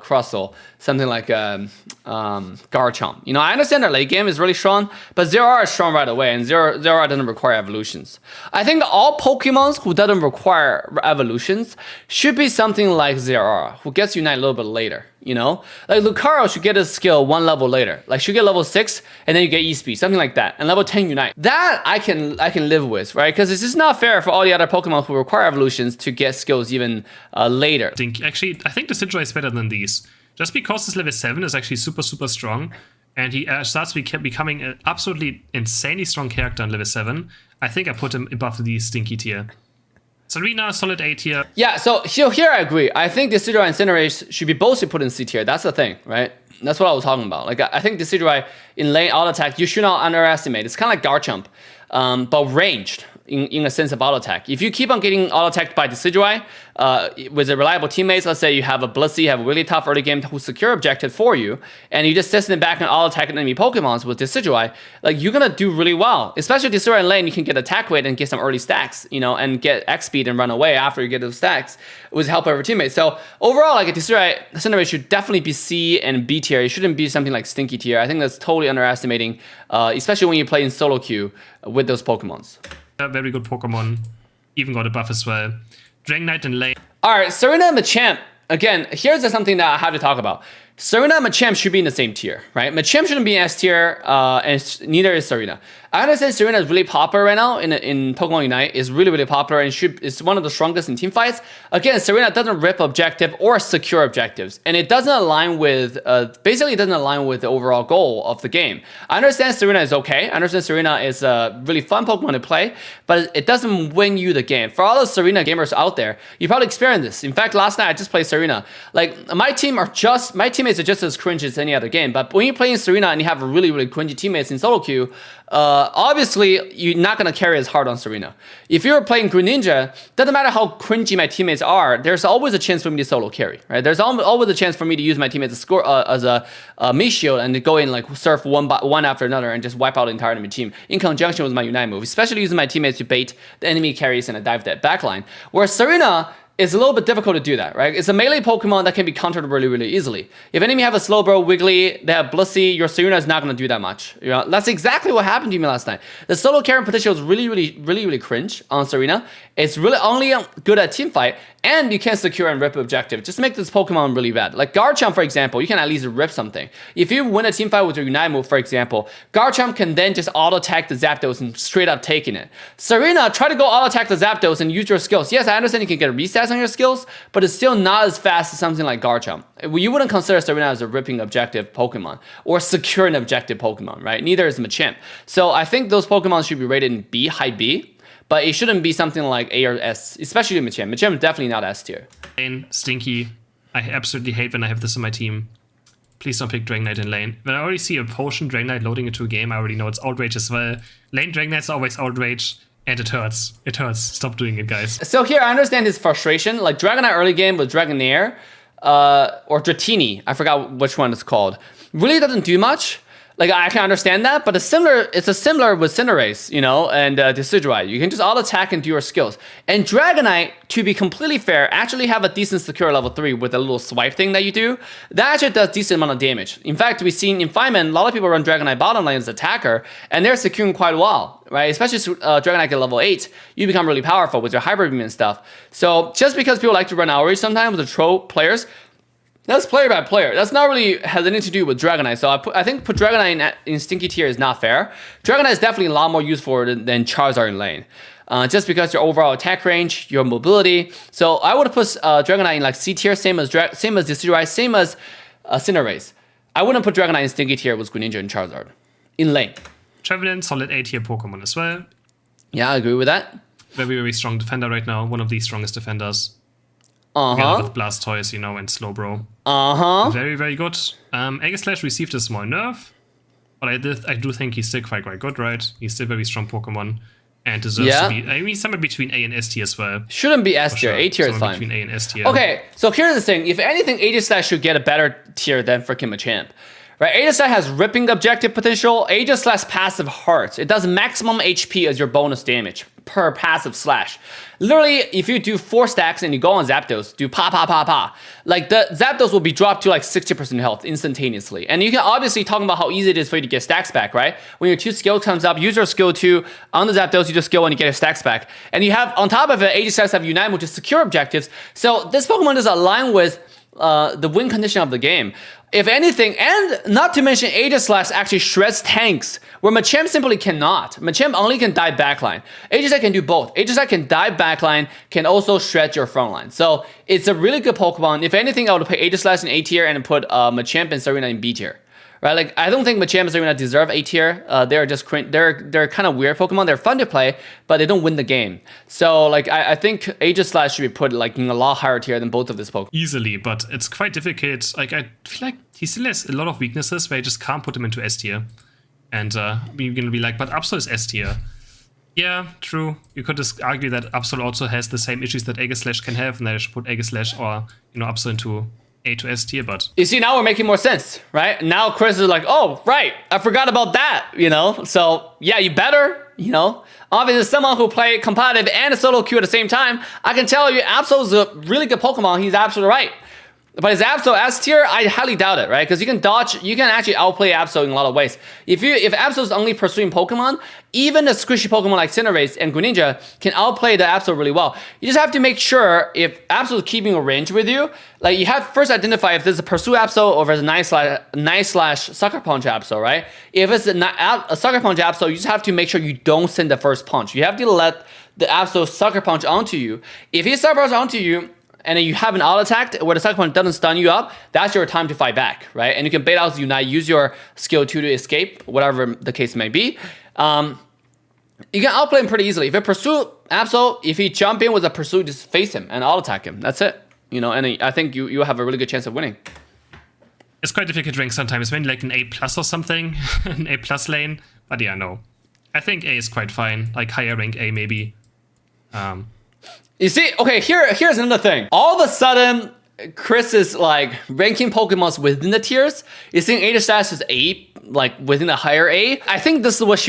Crustle, something like a Garchomp. You know, I understand their late game is really strong, but ZR is strong right away, and ZR doesn't require evolutions. I think all Pokemons who doesn't require evolutions should be something like ZR, who gets Unite a little bit later. You know, like Lucario should get his skill 1 level later. Like should get level 6 and then you get E-Speed, something like that, and level 10 Unite. That I can live with, right? Because it's just not fair for all the other Pokemon who require evolutions to get skills even later. Actually, I think the Decidueye is better than these. Just because his level 7 is actually super, super strong, and he starts becoming an absolutely insanely strong character on level 7, I think I put him above the stinky tier. Serena, solid A tier. Yeah, so here I agree. I think Decidueye and Cinderace should be both put in C tier. That's the thing, right? That's what I was talking about. Like I think Decidueye in lane auto attack, you should not underestimate. It's kind of like Garchomp, but ranged in a sense of auto attack. If you keep on getting auto attacked by Decidueye with a reliable teammates, let's say you have a Blissey, you have a really tough early game who secure objective for you, and you just system back and auto attack enemy Pokemons with Decidueye, like you're gonna do really well. Especially Decidueye in lane, you can get attack weight and get some early stacks, you know, and get X speed and run away after you get those stacks with help of your teammates. So overall, like a Decidueye should definitely be C and B tier. It shouldn't be something like stinky tier. I think that's totally underestimating, especially when you play in solo queue with those Pokemons. Very good Pokemon. Even got a buff as well. Dragonite and lane. All right, Serena and Machamp. Again, here's something that I have to talk about. Serena and Machamp should be in the same tier, right? Machamp shouldn't be in S tier, and neither is Serena. I understand Serena is really popular right now in Pokemon Unite. Is really, really popular and is one of the strongest in team fights. Again, Serena doesn't rip objective or secure objectives, and it doesn't align with, basically it doesn't align with the overall goal of the game. I understand Serena is okay. I understand Serena is a really fun Pokemon to play, but it doesn't win you the game. For all those Serena gamers out there, you probably experienced this. In fact, last night I just played Serena. Like my teammates are just as cringe as any other game, but when you're playing Serena and you have really, really cringy teammates in solo queue, obviously you're not gonna carry as hard on Serena. If you're playing Greninja, doesn't matter how cringy my teammates are, there's always a chance for me to solo carry, right? There's always a chance for me to use my teammates as a Mii Shield and to go in like surf one after another and just wipe out the entire enemy team in conjunction with my Unite move, especially using my teammates to bait the enemy carries and a dive that backline. Whereas Serena, it's a little bit difficult to do that, right? It's a melee Pokemon that can be countered really, really easily. If enemy have a Slowbro, Wiggly, they have Blissey, your Serena is not going to do that much. You know, that's exactly what happened to me last night. The solo carry potential is really cringe on Serena. It's really only good at team fight, and you can secure and rip objective. Just make this Pokemon really bad. Like Garchomp, for example, you can at least rip something. If you win a team fight with your Unite move, for example, Garchomp can then just auto attack the Zapdos and straight up taking it. Serena, try to go auto attack the Zapdos and use your skills. Yes, I understand you can get resets on your skills, but it's still not as fast as something like Garchomp. You wouldn't consider Serena as a ripping objective Pokemon or securing objective Pokemon, right? Neither is Machamp. So I think those Pokemon should be rated in B, high B, but it shouldn't be something like A or S, especially Machamp. Machamp is definitely not S tier. Lane, stinky. I absolutely hate when I have this in my team. Please don't pick Dragonite in lane. When I already see a potion Dragonite loading into a game, I already know it's outrage as well. Lane Dragonite's always outrage. And it hurts. It hurts. Stop doing it, guys. So here, I understand his frustration. Like Dragonite early game with Dragonair, or Dratini, I forgot which one it's called, really doesn't do much. Like I can understand that, but it's similar with Cinderace, you know, and Decidueye. You can just auto attack and do your skills. And Dragonite, to be completely fair, actually have a decent secure level 3 with a little swipe thing that you do. That actually does decent amount of damage. In fact, we've seen in Fireman, a lot of people run Dragonite bottom lane as attacker, and they're securing quite well, right? Especially Dragonite at level 8, you become really powerful with your Hyper Beam and stuff. So just because people like to run outreach sometimes with the troll players, That's player by player. That's not really has anything to do with Dragonite. So I think put Dragonite in Stinky tier is not fair. Dragonite is definitely a lot more useful than Charizard in lane. Just because your overall attack range, your mobility. So I would put Dragonite in like C tier, same as Decidueye, same as Cinderace. I wouldn't put Dragonite in Stinky tier with Greninja and Charizard in lane. Trevenant, solid A tier Pokemon as well. Yeah, I agree with that. Very, very strong defender right now. One of the strongest defenders. Uh-huh. With Blastoise, and Slowbro. Uh-huh. Very, very good. Aegislash received a small nerf, but I do think he's still quite good, right? He's still a very strong Pokemon and deserves to be, I mean, somewhere between A and S tier as well. Shouldn't be S tier. Sure. A tier is fine. Between A and S tier. Okay, so here's the thing. If anything, Aegislash should get a better tier than freaking Machamp. Right, Aegislash has ripping objective potential. Aegislash passive hurts. It does maximum HP as your bonus damage per passive slash. Literally, if you do 4 stacks and you go on Zapdos, do pa pa pa pa, like the Zapdos will be dropped to like 60% health instantaneously. And you can obviously talk about how easy it is for you to get stacks back, right? When your 2 skill comes up, use your skill 2 on the Zapdos, you just skill and you get your stacks back. And you have, on top of it, Aegislash have Unite Mode to secure objectives. So this Pokemon is aligned with the win condition of the game. If anything, and not to mention Aegislash actually shreds tanks, where Machamp simply cannot. Machamp only can dive backline. Aegislash can do both. Aegislash can dive backline, can also shred your front line. So it's a really good Pokemon. If anything, I would put Aegislash in A tier and put Machamp and Serena in B tier. Right, like I don't think Machamp and Serena deserve A tier. They're just they're kind of weird Pokemon. They're fun to play, but they don't win the game. So like I think Aegislash should be put like in a lot higher tier than both of these Pokemon. Easily, but it's quite difficult. Like I feel like he still has a lot of weaknesses where you just can't put him into S tier. And you're gonna be like, but Absol is S tier. Yeah, true. You could just argue that Absol also has the same issues that Aegislash can have, and that I should put Aegislash or Absol into A to S tier, but you see, now we're making more sense, right? Now Chris is like, oh, right, I forgot about that, So yeah, you better, Obviously, someone who play competitive and solo queue at the same time, I can tell you, Absol is a really good Pokemon. He's absolutely right. But is Absol S tier? I highly doubt it, right? Because you can dodge, you can actually outplay Absol in a lot of ways. If Absol is only pursuing Pokemon, even a squishy Pokemon like Cinderace and Greninja can outplay the Absol really well. You just have to make sure if Absol is keeping a range with you, like you have first identify if there's a pursue Absol or if there's a nice slash sucker punch Absol, right? If it's a sucker punch Absol, you just have to make sure you don't send the first punch. You have to let the Absol sucker punch onto you. If he sucker punch onto you, and then you have an auto attack where the sucker punch doesn't stun you up, that's your time to fight back, right? And you can bait out Unite, use your skill 2 to escape, whatever the case may be. You can outplay him pretty easily. If you pursue Absol, if he jump in with a pursuit, just face him and auto attack him. That's it. And I think you have a really good chance of winning. It's quite difficult to rank sometimes, maybe like an A plus or something, an A plus lane. But yeah, no. I think A is quite fine, like higher rank A maybe. You see, okay, here's another thing. All of a sudden, Chris is like ranking Pokemons within the tiers. You're seeing Aegislash is A, like within a higher A. I think this is what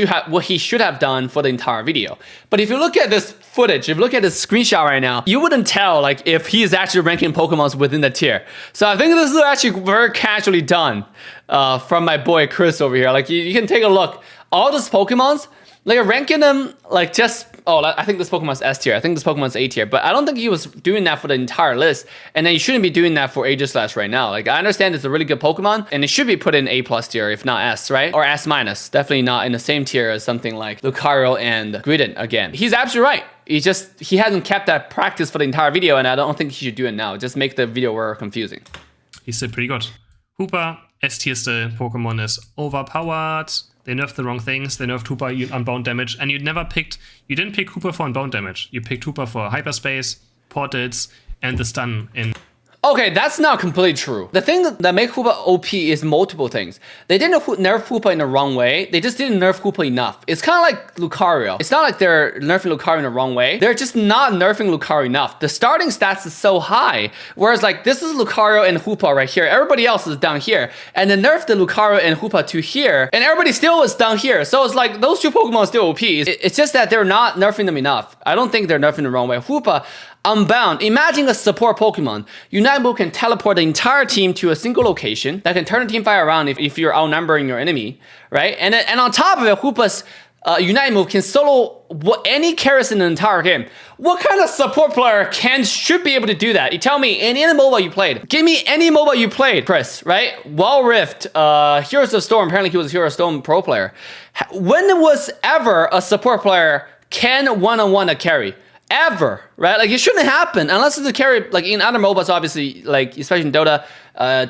he should have done for the entire video. But if you look at this footage, if you look at this screenshot right now, you wouldn't tell like if he is actually ranking Pokemons within the tier. So I think this is actually very casually done from my boy Chris over here. Like you can take a look. All these Pokemons, like ranking them like just, I think this Pokemon's S tier. I think this Pokemon's A tier. But I don't think he was doing that for the entire list. And then you shouldn't be doing that for Aegislash right now. Like I understand it's a really good Pokemon and it should be put in A plus tier, if not S, right? Or S minus. Definitely not in the same tier as something like Lucario and Greedent again. He's absolutely right. He hasn't kept that practice for the entire video, and I don't think he should do it now. Just make the video more confusing. He's still pretty good. Hoopa, S tier still. Pokemon is overpowered. They nerfed the wrong things. They nerfed Hoopa unbound damage. And you didn't pick Hoopa for unbound damage. You picked Hoopa for hyperspace, portals, and the stun in. Okay, that's not completely true. The thing that makes Hoopa OP is multiple things. They didn't nerf Hoopa in the wrong way. They just didn't nerf Hoopa enough. It's kind of like Lucario. It's not like they're nerfing Lucario in the wrong way. They're just not nerfing Lucario enough. The starting stats is so high. Whereas like this is Lucario and Hoopa right here. Everybody else is down here. And then nerf the Lucario and Hoopa to here. And everybody still is down here. So it's like those two Pokemon are still OP. It's just that they're not nerfing them enough. I don't think they're nerfing the wrong way. Hoopa, Unbound. Imagine a support Pokemon. Unite Mode can teleport the entire team to a single location that can turn the team fight around if you're outnumbering your enemy, right? And on top of it, Hoopa's Unite Move can solo any carries in the entire game. What kind of support player should be able to do that? You tell me, in any mobile you played. Give me any mobile you played, Chris, right? Wild Rift, Heroes of Storm, apparently he was a Heroes of Storm pro player. When was ever a support player can one-on-one a carry? Ever, right? Like, it shouldn't happen unless it's a carry. Like, in other MOBAs, obviously, like, especially in Dota,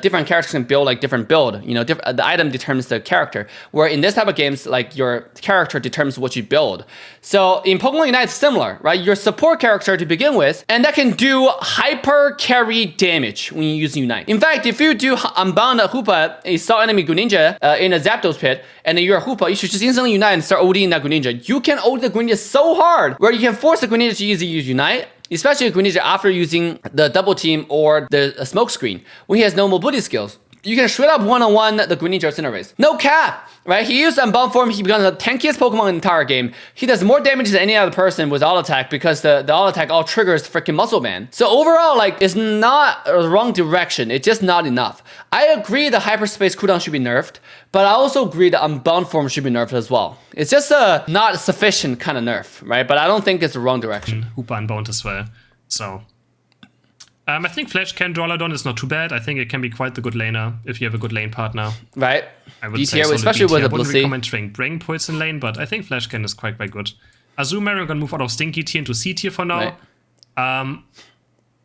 different characters can build like different build. You know, the item determines the character. Where in this type of games, like, your character determines what you build. So in Pokemon Unite, it's similar, right? Your support character to begin with, and that can do hyper carry damage when you use Unite. In fact, if you do Unbound Hoopa, a saw enemy Greninja in a Zapdos pit, and then you're a Hoopa, you should just instantly Unite and start ODing that Greninja. You can OD the Greninja so hard, where you can force the Greninja to easily use Unite, especially Greninja after using the double team or the smoke screen, when he has no mobility skills. You can straight up one-on-one the Greninja Incinerators. No cap, right? He used Unbound form, he becomes the tankiest Pokemon in the entire game. He does more damage than any other person with auto attack because the auto attack all triggers freaking Muscle Man. So overall, like, it's not a wrong direction. It's just not enough. I agree the hyperspace cooldown should be nerfed, but I also agree the Unbound form should be nerfed as well. It's just a not sufficient kind of nerf, right? But I don't think it's the wrong direction. Hoopa Unbound as well. So I think Flash can Drawladon is not too bad. I think it can be quite the good laner if you have a good lane partner. Right. I would D say tier, especially with the I wouldn't Blissey. recommend trying Brain Pulse in lane, but I think Flash can is quite good. Azumarill, I'm gonna move out of Stinky tier into C tier for now. Right.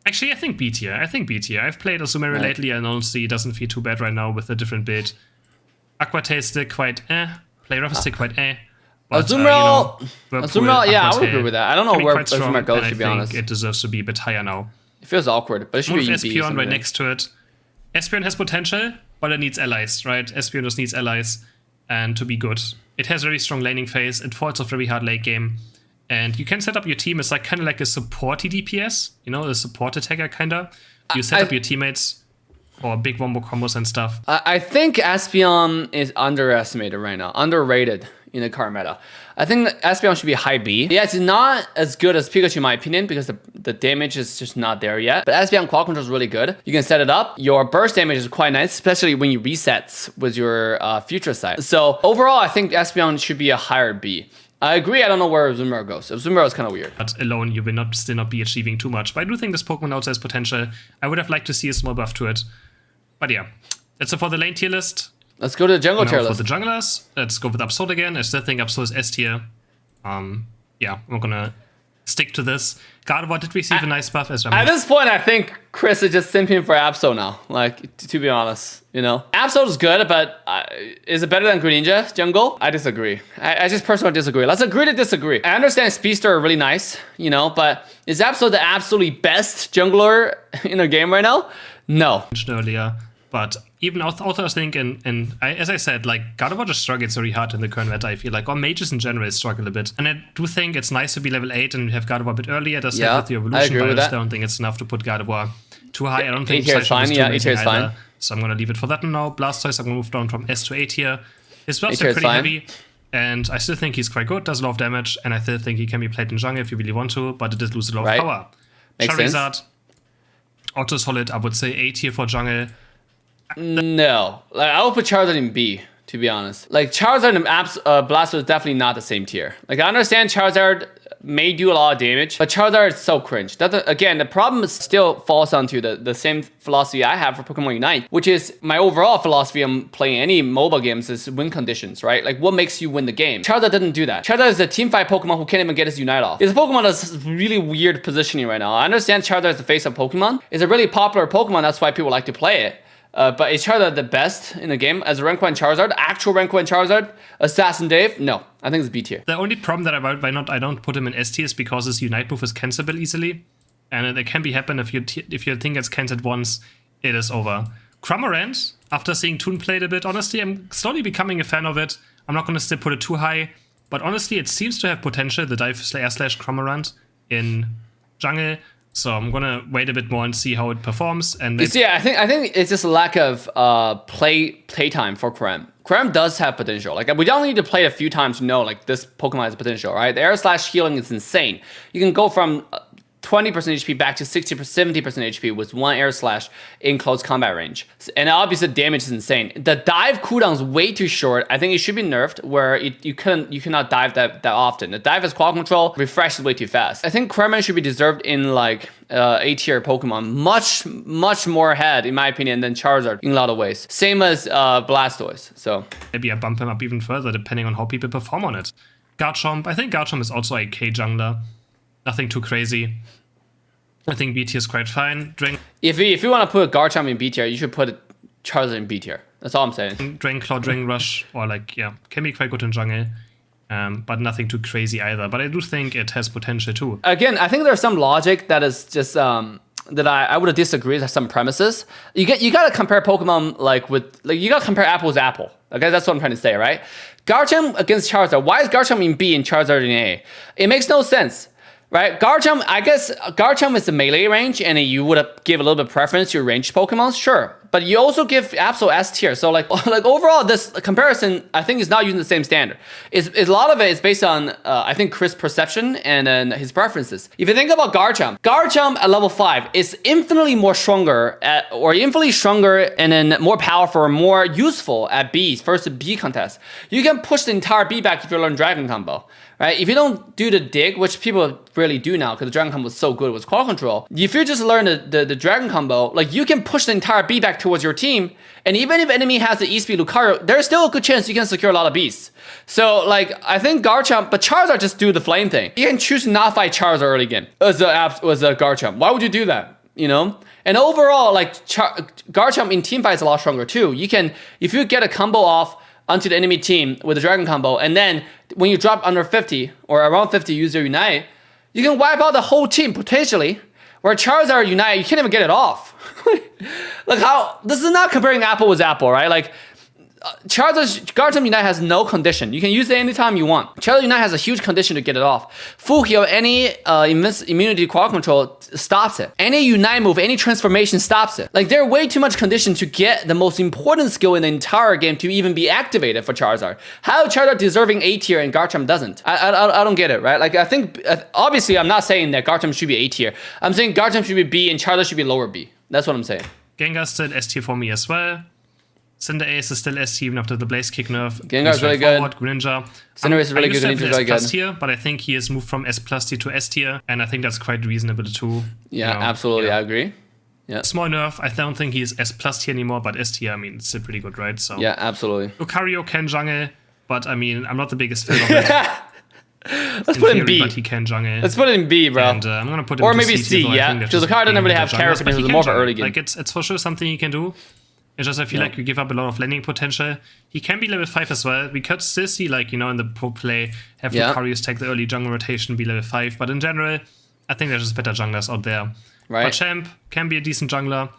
Actually, I think B tier. I've played Azumarill lately, and honestly, it doesn't feel too bad right now with a different build. Aqua Tail still quite Play Rough is still quite But, Azumarill, yeah, I would agree with that. I don't know where Azumarill goes, to be honest. It deserves to be a bit higher now. It feels awkward, but it should be easy. Espeon right next to it. Espeon has potential, but it needs allies, right? Espeon just needs allies and to be good. It has very strong laning phase. It falls off very hard late game. And you can set up your team as like kind of like a supporty DPS, you know, a support attacker kind of. You set up your teammates for big wombo combos and stuff. I think Espeon is underestimated right now, underrated in the current meta. I think Espeon should be high B. Yeah, it's not as good as Pikachu in my opinion because the damage is just not there yet. But Espeon quad control is really good. You can set it up. Your burst damage is quite nice, especially when you resets with your future sight. So overall, I think Espeon should be a higher B. I agree, I don't know where Azumarill goes. Azumarill is kind of weird. But alone, you will still not be achieving too much. But I do think this Pokemon also has potential. I would have liked to see a small buff to it. But yeah, that's it for the lane tier list. Let's go to the jungle tier list. For the junglers, let's go with Absol again. I still think Absol is S tier. Yeah, I'm gonna stick to this. Gardevoir did receive a nice buff as well. At this point, I think Chris is just simping for Absol now. Like, to be honest, you know? Absol is good, but is it better than Greninja jungle? I disagree. I just personally disagree. Let's agree to disagree. I understand Speedster are really nice, you know, but is Absol the absolutely best jungler in the game right now? No. Earlier, but even authors think, as I said, like, Gardevoir just struggles very hard in the current meta, I feel like, or mages in general struggle a bit. And I do think it's nice to be level 8 and have Gardevoir a bit earlier. That's like with the evolution, but I just don't think it's enough to put Gardevoir too high. I don't think it's fine. Yeah, A tier is fine. So I'm gonna leave it for that now. Blastoise, I'm gonna move down from S to A tier. His buffs are pretty heavy, and I still think he's quite good, does a lot of damage, and I still think he can be played in jungle if you really want to, but it does lose a lot of power. Charizard, Auto Solid, I would say A tier for jungle. No, like, I would put Charizard in B, to be honest. Like, Charizard and Blastoise is definitely not the same tier. Like, I understand Charizard may do a lot of damage, but Charizard is so cringe. Again, the problem still falls onto the same philosophy I have for Pokemon Unite, which is my overall philosophy on playing any mobile games is win conditions, right? Like, what makes you win the game? Charizard didn't do that. Charizard is a teamfight Pokemon who can't even get his Unite off. It's a Pokemon that's really weird positioning right now. I understand Charizard is the face of Pokemon. It's a really popular Pokemon, that's why people like to play it. But is Charizard the best in the game as a rank 1 Charizard? Actual rank 1 Charizard? Assassin Dave? No, I think it's B tier. The only problem that I don't put him in S tier is because his Unite move is cancelable easily, and it can be happen if your thing gets cancelled once, it is over. Cramorant, after seeing Toon played a bit, honestly, I'm slowly becoming a fan of it. I'm not gonna still put it too high, but honestly, it seems to have potential. The dive slash Cramorant in jungle. So I'm gonna wait a bit more and see how it performs. And then I think it's just a lack of playtime for Cram. Cram does have potential. Like, we don't need to play it a few times to know like this Pokemon has potential, right? The air slash healing is insane. You can go from 20% HP back to 60%, 70% HP with 1 air slash in close combat range. And obviously the damage is insane. The dive cooldown is way too short. I think it should be nerfed where you cannot dive that often. The dive is quad control, refresh is way too fast. I think Cremon should be deserved in like A tier Pokemon, much more ahead in my opinion than Charizard in a lot of ways. Same as Blastoise. So maybe I bump him up even further depending on how people perform on it. Garchomp, I think Garchomp is also a K jungler. Nothing too crazy. I think B tier is quite fine. If you want to put Garchomp in B tier, you should put Charizard in B tier. That's all I'm saying. Drain Claw, Drain Rush, or like, yeah, can be quite good in jungle. But nothing too crazy either. But I do think it has potential too. Again, I think there's some logic that is just that I would disagree with some premises. You gotta compare Pokemon you gotta compare apple with apple. Okay, that's what I'm trying to say, right? Garchomp against Charizard. Why is Garchomp in B and Charizard in A? It makes no sense. Right, Garchomp, I guess Garchomp is the melee range, and you would give a little bit of preference to ranged Pokemon, sure. But you also give Absol S tier, so like overall, this comparison I think is not using the same standard. Is a lot of it is based on I think Chris' perception and then his preferences. If you think about Garchomp at level 5 is infinitely more stronger and then more powerful, more useful at B first B contest. You can push the entire B back if you learn Dragon Combo. Right? If you don't do the dig, which people really do now because the Dragon Combo is so good with quad control, if you just learn the Dragon Combo, like you can push the entire B back towards your team, and even if enemy has the E-Speed Lucario, there's still a good chance you can secure a lot of Bs. So like I think Garchomp, but Charizard just do the flame thing. You can choose to not fight Charizard early game as a Garchomp. Why would you do that? You know? And overall, like Garchomp in team fight is a lot stronger too. You can, if you get a combo off onto the enemy team with a Dragon Combo, and then when you drop under 50 or around 50, use your Unite, you can wipe out the whole team potentially. Where Charizard Unite, you can't even get it off. Like how, this is not comparing apple with apple, right? Like Garchomp Unite has no condition. You can use it anytime you want. Charizard Unite has a huge condition to get it off. Full heal, any immunity quad control stops it. Any Unite move, any transformation stops it. Like there are way too much condition to get the most important skill in the entire game to even be activated for Charizard. How Charizard deserving A tier and Garchomp doesn't? I don't get it, right? Like I think, obviously I'm not saying that Garchomp should be A tier. I'm saying Garchomp should be B and Charizard should be lower B. That's what I'm saying. Gengar still S tier for me as well. Cinderace is still S tier even after the Blaze Kick nerf. Gengar is really good. Greninja. Cinderace is really good. Greninja is really good. Tier, but I think he has moved from S plus tier to S tier, and I think that's quite reasonable too. Yeah, absolutely, yeah. I agree. Yeah. Small nerf. I don't think he's S plus tier anymore, but S tier, I mean, it's still pretty good, right? So yeah, absolutely. Lucario can jungle, but I mean, I'm not the biggest fan of it. Let's put it in B. But he can jungle. Let's put it in B, bro. And I'm gonna put him or in maybe C, yeah. Because Lucario doesn't really have character, but he's more of an early game. Like it's for sure something he can do. It's just I feel like you give up a lot of landing potential. He can be level 5 as well. We could still see, like, in the pro play, have Lucarius take the early jungle rotation, be level 5. But in general, I think there's just better junglers out there. Right. Machamp can be a decent jungler.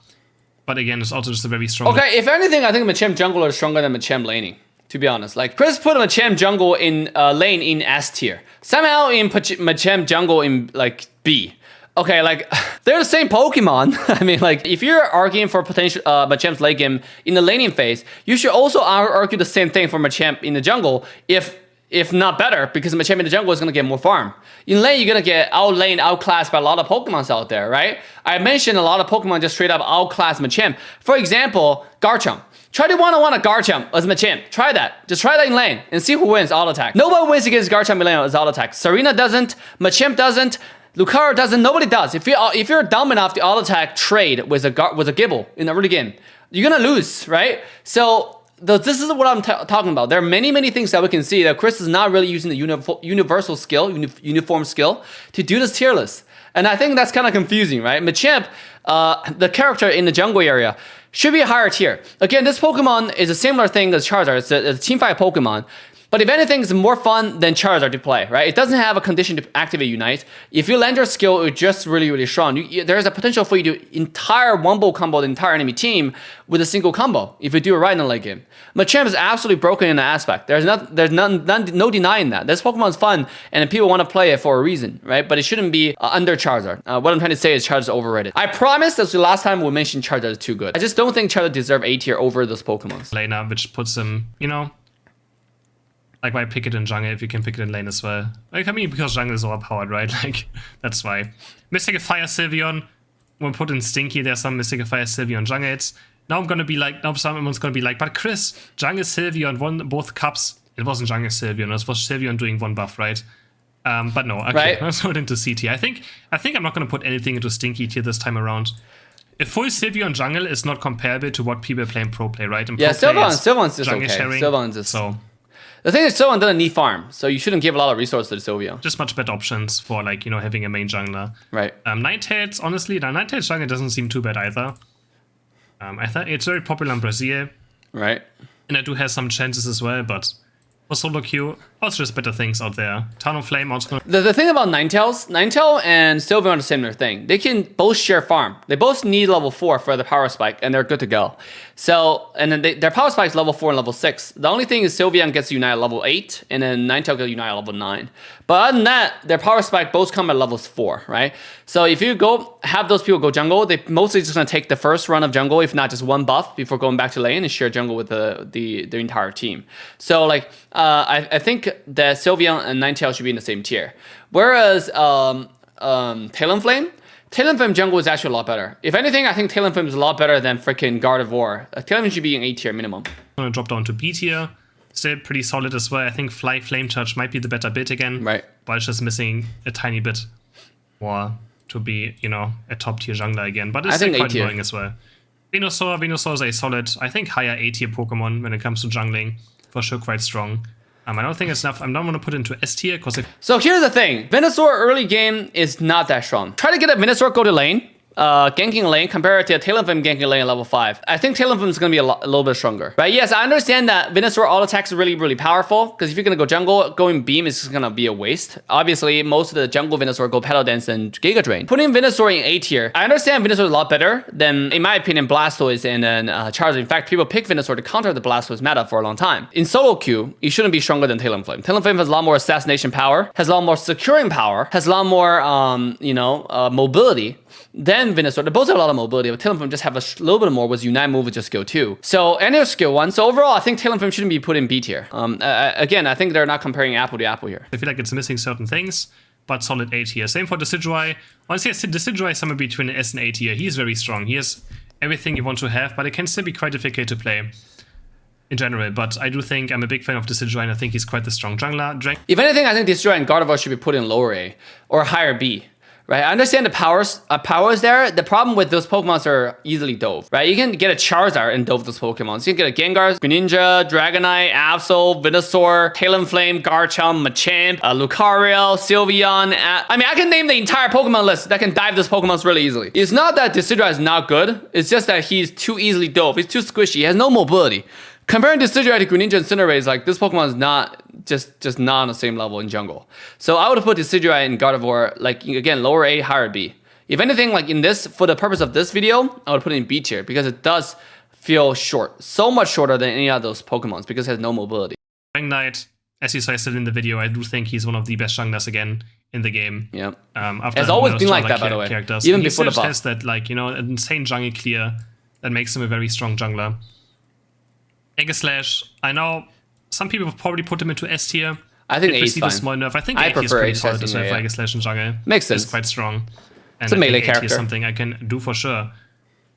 But again, it's also just a very strong... Okay, if anything, I think Machamp jungler is stronger than Machamp laning, to be honest. Like, Chris put Machamp jungle in lane in S tier. Somehow in Machamp jungle in, like, B. Okay, like, they're the same Pokemon. I mean, like, if you're arguing for potential Machamp's late game in the laning phase, you should also argue the same thing for Machamp in the jungle, if not better, because Machamp in the jungle is going to get more farm. In lane, you're going to get outlaned, outclassed by a lot of Pokemons out there, right? I mentioned a lot of Pokemon just straight up outclass Machamp. For example, Garchomp. Try to one-on-one a Garchomp as Machamp. Try that. Just try that in lane and see who wins auto attack. Nobody wins against Garchomp in lane as auto attack. Serena doesn't, Machamp doesn't, Lucario doesn't, nobody does. If you're dumb enough to auto attack trade with a Gibble in the early game, you're gonna lose, right? So this is what I'm talking about. There are many things that we can see that Chris is not really using the universal skill, uniform skill to do this tier list. And I think that's kind of confusing, right? Machamp, the character in the jungle area, should be a higher tier. Again, this Pokemon is a similar thing as Charizard. It's a team fight Pokemon. But if anything, it's more fun than Charizard to play, right? It doesn't have a condition to activate Unite. If you land your skill, it's just really strong. There's a potential for you to entire wombo combo the entire enemy team with a single combo if you do it right in the late game. Machamp is absolutely broken in that aspect. There's no denying that. This Pokemon's fun, and people want to play it for a reason, right? But it shouldn't be under Charizard. What I'm trying to say is Charizard's overrated. I promise that's the last time we mentioned Charizard is too good. I just don't think Charizard deserves A tier over those Pokemons. Lena, which puts him, Like, why pick it in jungle if you can pick it in lane as well? Like, I mean, because jungle is overpowered, right? Like, that's why. Mystical Fire Sylveon. When put in Stinky, there's some Mystical Fire Sylveon jungles. Now I'm gonna be like, now someone's gonna be like, but Chris, jungle Sylveon won both cups. It wasn't jungle Sylveon, it was Sylveon doing one buff, right? But no, okay, right. let's put it into C tier. I think I'm not gonna put anything into Stinky tier this time around. A full Sylveon jungle is not comparable to what people play in pro play, right? In Yeah, Sylveon's just jungle okay. sharing, Sylveon's just... so The thing is, Sylveon doesn't need farm, so you shouldn't give a lot of resources to the Sylveon. just much better options for, like, you know, having a main jungler. Right. Ninetales, honestly, the Ninetales jungle doesn't seem too bad either. I thought it's very popular in Brazil, Right. and I do have some chances as well, but for solo queue, also just better things out there. Town of Flame also gonna... The thing about Ninetales and Sylveon are the similar thing. They can both share farm. They both need level 4 for the power spike, and they're good to go. So, and then their power spike is level 4 and level 6. The only thing is Sylveon gets Unite at level 8, and then Ninetales gets Unite at level 9. But other than that, their power spike both come at levels 4, right? So if you have those people go jungle, they mostly just gonna take the first run of jungle, if not just one buff, before going back to lane and share jungle with the entire team. So like, I think that Sylveon and Ninetales should be in the same tier. Whereas Talonflame jungle is actually a lot better. If anything, I think Talonflame is a lot better than freaking Gardevoir. Talonflame should be in A tier minimum. I'm gonna drop down to B tier. Still pretty solid as well. I think Flame Touch might be the better bit again. Right. But it's just missing a tiny bit more to be, you know, a top tier jungler again. But it's still quite annoying as well. Venusaur is a solid, I think, higher A tier Pokemon when it comes to jungling. For sure, quite strong. I don't think it's enough. I'm not going to put it into S tier because... So here's the thing. Venusaur early game is not that strong. Try to get a Venusaur go to lane. Ganking lane compared to a Talonflame ganking lane at level 5. I think Talonflame is going to be a little bit stronger. Right? Yes, I understand that Venusaur auto attack is really, really powerful. Because if you're going to go jungle, going beam is just going to be a waste. Obviously, most of the jungle Venusaur go Petal Dance and Giga Drain. Putting Venusaur in A tier, I understand Venusaur is a lot better than, in my opinion, Blastoise and then Charizard. In fact, people pick Venusaur to counter the Blastoise meta for a long time. In solo queue, you shouldn't be stronger than Talonflame. Talonflame has a lot more assassination power, has a lot more securing power, has a lot more, mobility than Venusaur. They both have a lot of mobility, but Talonflame just have a little bit more with Unite move with just skill 2. So, and their skill 1. So overall, I think Talonflame shouldn't be put in B tier. Again, I think they're not comparing apple to apple here. I feel like it's missing certain things, but solid A tier. Same for Decidueye. Honestly, Decidueye is somewhere between S and A tier. He is very strong. He has everything you want to have, but it can still be quite difficult to play in general. But I do think I'm a big fan of Decidueye, and I think he's quite the strong jungler. If anything, I think Decidueye and Gardevoir should be put in lower A or higher B. Right, I understand the powers there. The problem with those Pokemons are easily dove. Right, you can get a Charizard and dove those Pokemons. You can get a Gengar, Greninja, Dragonite, Absol, Venusaur, Talonflame, Garchomp, Machamp, Lucario, Sylveon. I mean, I can name the entire Pokemon list that can dive those Pokemons really easily. It's not that Decidueye is not good. It's just that he's too easily dove. He's too squishy. He has no mobility. Comparing Decidueye to Greninja and Cinderace, like, this Pokemon is not just not on the same level in jungle. So I would put Decidueye and Gardevoir, like, again, lower A, higher B. If anything, like in this, for the purpose of this video, I would put it in B tier because it does feel short. So much shorter than any of those Pokemons because it has no mobility. Knight, as you said in the video, I do think he's one of the best junglers again in the game. Yeah. After it's always been like that, by the way. Characters. Even and before the buff. Has that, like, you know, an insane jungle clear that makes him a very strong jungler. Aegislash, I know some people have probably put him into S tier. I think A is fine. Small nerf. I think I A is pretty prefer solid as well for Aegislash and jungle. Makes sense. It's quite strong. And it's a melee character. Is something I can do for sure.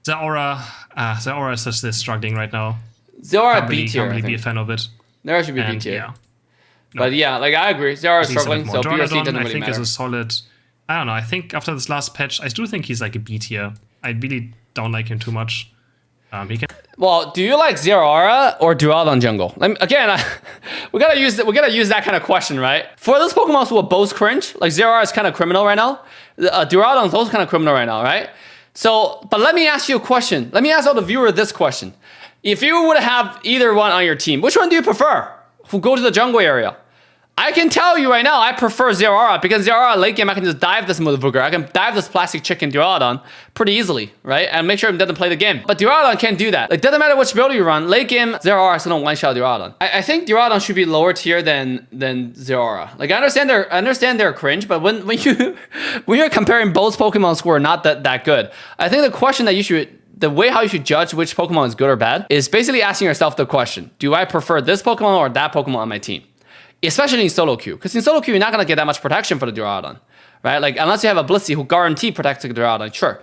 Zeraora is just struggling right now. Zeraora B tier. Can't really be a fan of it. Zeraora should be B tier. Yeah. But yeah, like I agree. Zeraora is struggling, so BRC doesn't really matter. I think is a solid. I don't know. I think after this last patch, I do think he's like a B tier. I really don't like him too much. He can. Well, do you like Zeraora or Duraludon jungle? We gotta use that kind of question, right? For those Pokemon who are both cringe, like Zeraora is kind of criminal right now. Duraludon is also kind of criminal right now, right? So, but let me ask you a question. Let me ask all the viewers this question: if you would have either one on your team, which one do you prefer? Who go to the jungle area? I can tell you right now, I prefer Zeraora because Zeraora late game I can just dive this motherfucker. I can dive this plastic chicken Duraludon pretty easily, right? And make sure it doesn't play the game. But Duraludon can't do that. Like, doesn't matter which build you run, late game Zeraora is gonna one-shot Duraludon. I think Duraludon should be lower tier than Zeraora. Like, I understand they're cringe, but when you're comparing both Pokemon who are not that good, I think the question that the way how you should judge which Pokemon is good or bad is basically asking yourself the question: do I prefer this Pokemon or that Pokemon on my team? especially in solo queue. Because in solo queue, you're not going to get that much protection for the Duraludon, right? Like, unless you have a Blissey who guarantee protects the Duraludon, sure.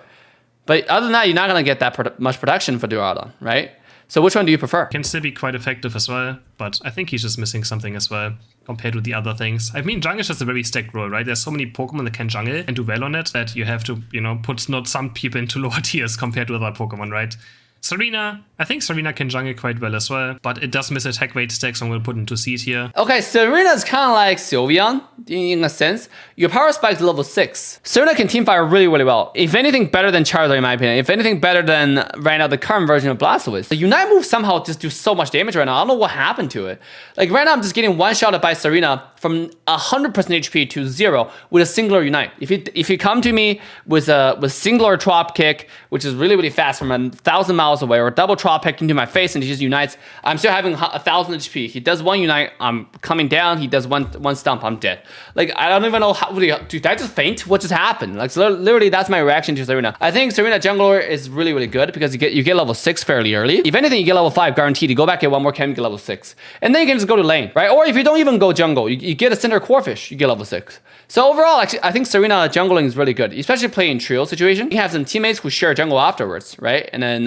But other than that, you're not going to get that much protection for Duraludon, right? So which one do you prefer? Can still be quite effective as well, but I think he's just missing something as well compared with the other things. I mean, jungle is just a very stacked role, right? There's so many Pokemon that can jungle and do well on it that you have to, you know, put not some people into lower tiers compared to other Pokemon, right? Serena, I think Serena can jungle quite well as well, but it does miss attack weight stack, so I'm going to put into C tier. Okay, Serena is kind of like Sylveon in a sense. Your power spike is level 6. Serena can teamfire really, really well. If anything, better than Charizard in my opinion. If anything, better than right now the current version of Blastoise. The Unite move somehow just do so much damage right now. I don't know what happened to it. Like right now, I'm just getting one-shotted by Serena from 100% HP to 0 with a singular Unite. If you come to me with singular drop kick, which is really, really fast from 1,000 miles away, or double drop kick into my face and he just unites, I'm still having 1,000 HP. He does one unite, I'm coming down. He does one stomp, I'm dead. Like I don't even know how. Did I just faint? What just happened? Like so literally, that's my reaction to Serena. I think Serena Jungler is really, really good because you get level 6 fairly early. If anything, you get level 5 guaranteed. You go back, get one more chem, you get level 6, and then you can just go to lane, right? Or if you don't even go jungle, you get a center Corphish, you get level 6. So overall, actually, I think Serena jungling is really good, especially playing trio situation. You have some teammates who share jungle afterwards, right? And then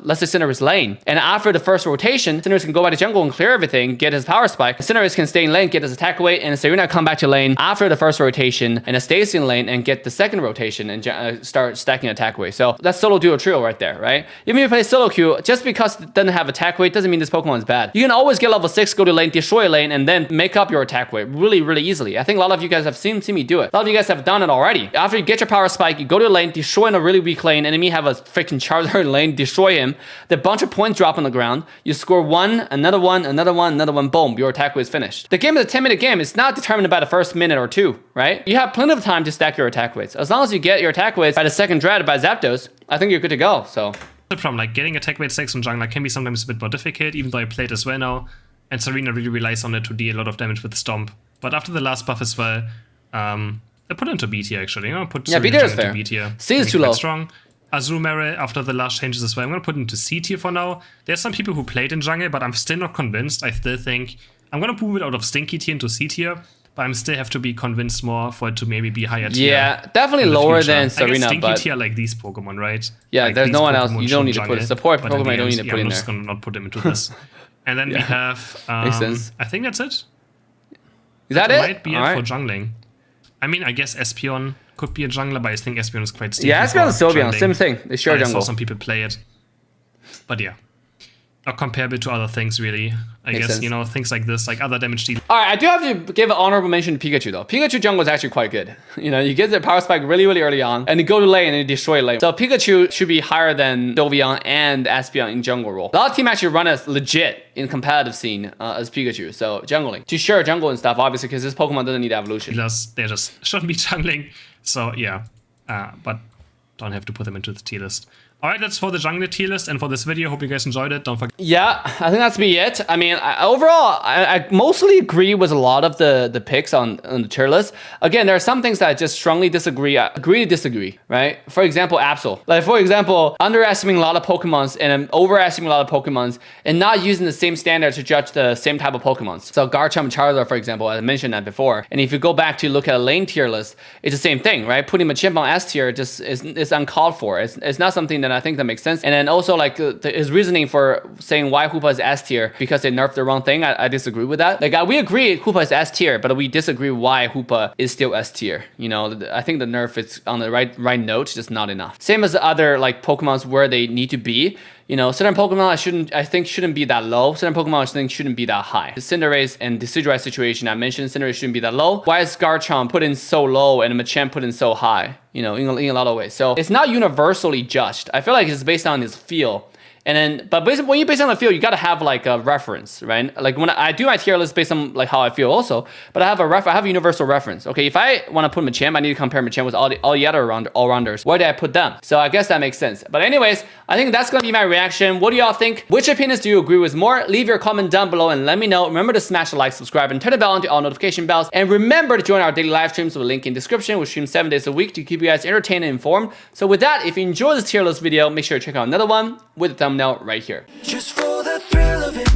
let's say Cinderace lane. And after the first rotation, Cinderace can go back to jungle and clear everything, get his power spike. Cinderace can stay in lane, get his attack weight, and Serena come back to lane after the first rotation, and stays in lane and get the second rotation and start stacking attack weight. So that's solo duo trio right there, right? Even if you play solo queue, just because it doesn't have attack weight doesn't mean this Pokemon is bad. You can always get level 6, go to lane, destroy lane, and then make up your attack weight really, really easily. I think a lot of you guys have seen me do it. A lot of you guys have done it already. After you get your power spike, you go to the lane, destroy in a really weak lane, enemy have a freaking Charizard in lane, destroy him. The bunch of points drop on the ground. You score one, another one, another one, another one, boom, your attack weight is finished. The game is a 10-minute game. It's not determined by the first minute or two, right? You have plenty of time to stack your attack weights. As long as you get your attack weights by the second dread by Zapdos, I think you're good to go, so. The problem, like getting attack weight 6 on jungler can be sometimes a bit more difficult, even though I played as well now, and Serena really relies on it to deal a lot of damage with Stomp. But after the last buff as well, I put it into B tier actually. I'm gonna put B tier is fair. B tier. C is too low. Strong. Azumarill after the last changes as well. I'm gonna put it into C tier for now. There's some people who played in jungle, but I'm still not convinced. I still think I'm gonna move it out of Stinky tier into C tier, but I still have to be convinced more for it to maybe be higher tier. Yeah, definitely lower than Serena. I guess Stinky but tier like these Pokemon, right? Yeah, like there's no one else. Pokemon You don't need to put it. Support Pokemon, you don't need to put in I'm there. just gonna not put them into this. And then we have. Makes sense. I think that's it. Is that it? Might be it for jungling. I mean, I guess Espeon could be a jungler, but I think Espeon is quite stable. Yeah, Espeon and Sylveon, same thing. They share jungle. I saw some people play it. But yeah. Not comparable to other things, really. I guess, sense. you know, things like this, like other damage deal. All right, I do have to give an honorable mention to Pikachu, though. Pikachu jungle is actually quite good. You know, you get the power spike really, really early on, and you go to lane and you destroy lane. So Pikachu should be higher than Sylveon and Espeon in jungle role. A lot of teams actually run as legit in competitive scene as Pikachu, so jungling. To share jungle and stuff, obviously, because this Pokemon doesn't need evolution. They just shouldn't be jungling. So, yeah. But don't have to put them into the tier list. Alright, that's for the jungler tier list and for this video. Hope you guys enjoyed it. Don't forget. Yeah, I think that's be it. I mean, overall, I mostly agree with a lot of the picks on the tier list. Again, there are some things that I just strongly disagree. I agree to disagree, right? For example, Absol. Like, for example, underestimating a lot of Pokemons and overestimating a lot of Pokemons and not using the same standard to judge the same type of Pokemons. So Garchomp, Charizard, for example, I mentioned that before. And if you go back to look at a lane tier list, it's the same thing, right? Putting Machamp on S tier just is uncalled for. It's not something that I think that makes sense. And then also like his reasoning for saying why Hoopa is S tier because they nerfed the wrong thing, I disagree with that. Like we agree Hoopa is S tier, but we disagree why Hoopa is still S tier. You know, I think the nerf is on the right note, just not enough. Same as the other like Pokemons where they need to be. You know, certain Pokemon I think shouldn't be that low. Certain Pokemon I think shouldn't be that high. The Cinderace and Decidueye situation I mentioned, Cinderace shouldn't be that low. Why is Garchomp put in so low and Machamp put in so high? You know, in a lot of ways. So it's not universally judged. I feel like it's based on his feel. And then, but basically, when you base on the feel, you gotta have like a reference, right? Like when I do my tier list based on like how I feel also, but I have a universal reference. Okay, if I want to put Machamp, I need to compare Machamp with all the other all-rounders. Where did I put them? So I guess that makes sense. But anyways, I think that's gonna be my reaction. What do y'all think? Which opinions do you agree with more? Leave your comment down below and let me know. Remember to smash the like, subscribe, and turn the bell on to all notification bells. And remember to join our daily live streams with a link in description. We stream 7 days a week to keep you guys entertained and informed. So with that, if you enjoyed this tier list video, make sure to check out another one with a thumbnail right here. Just for the thrill of it.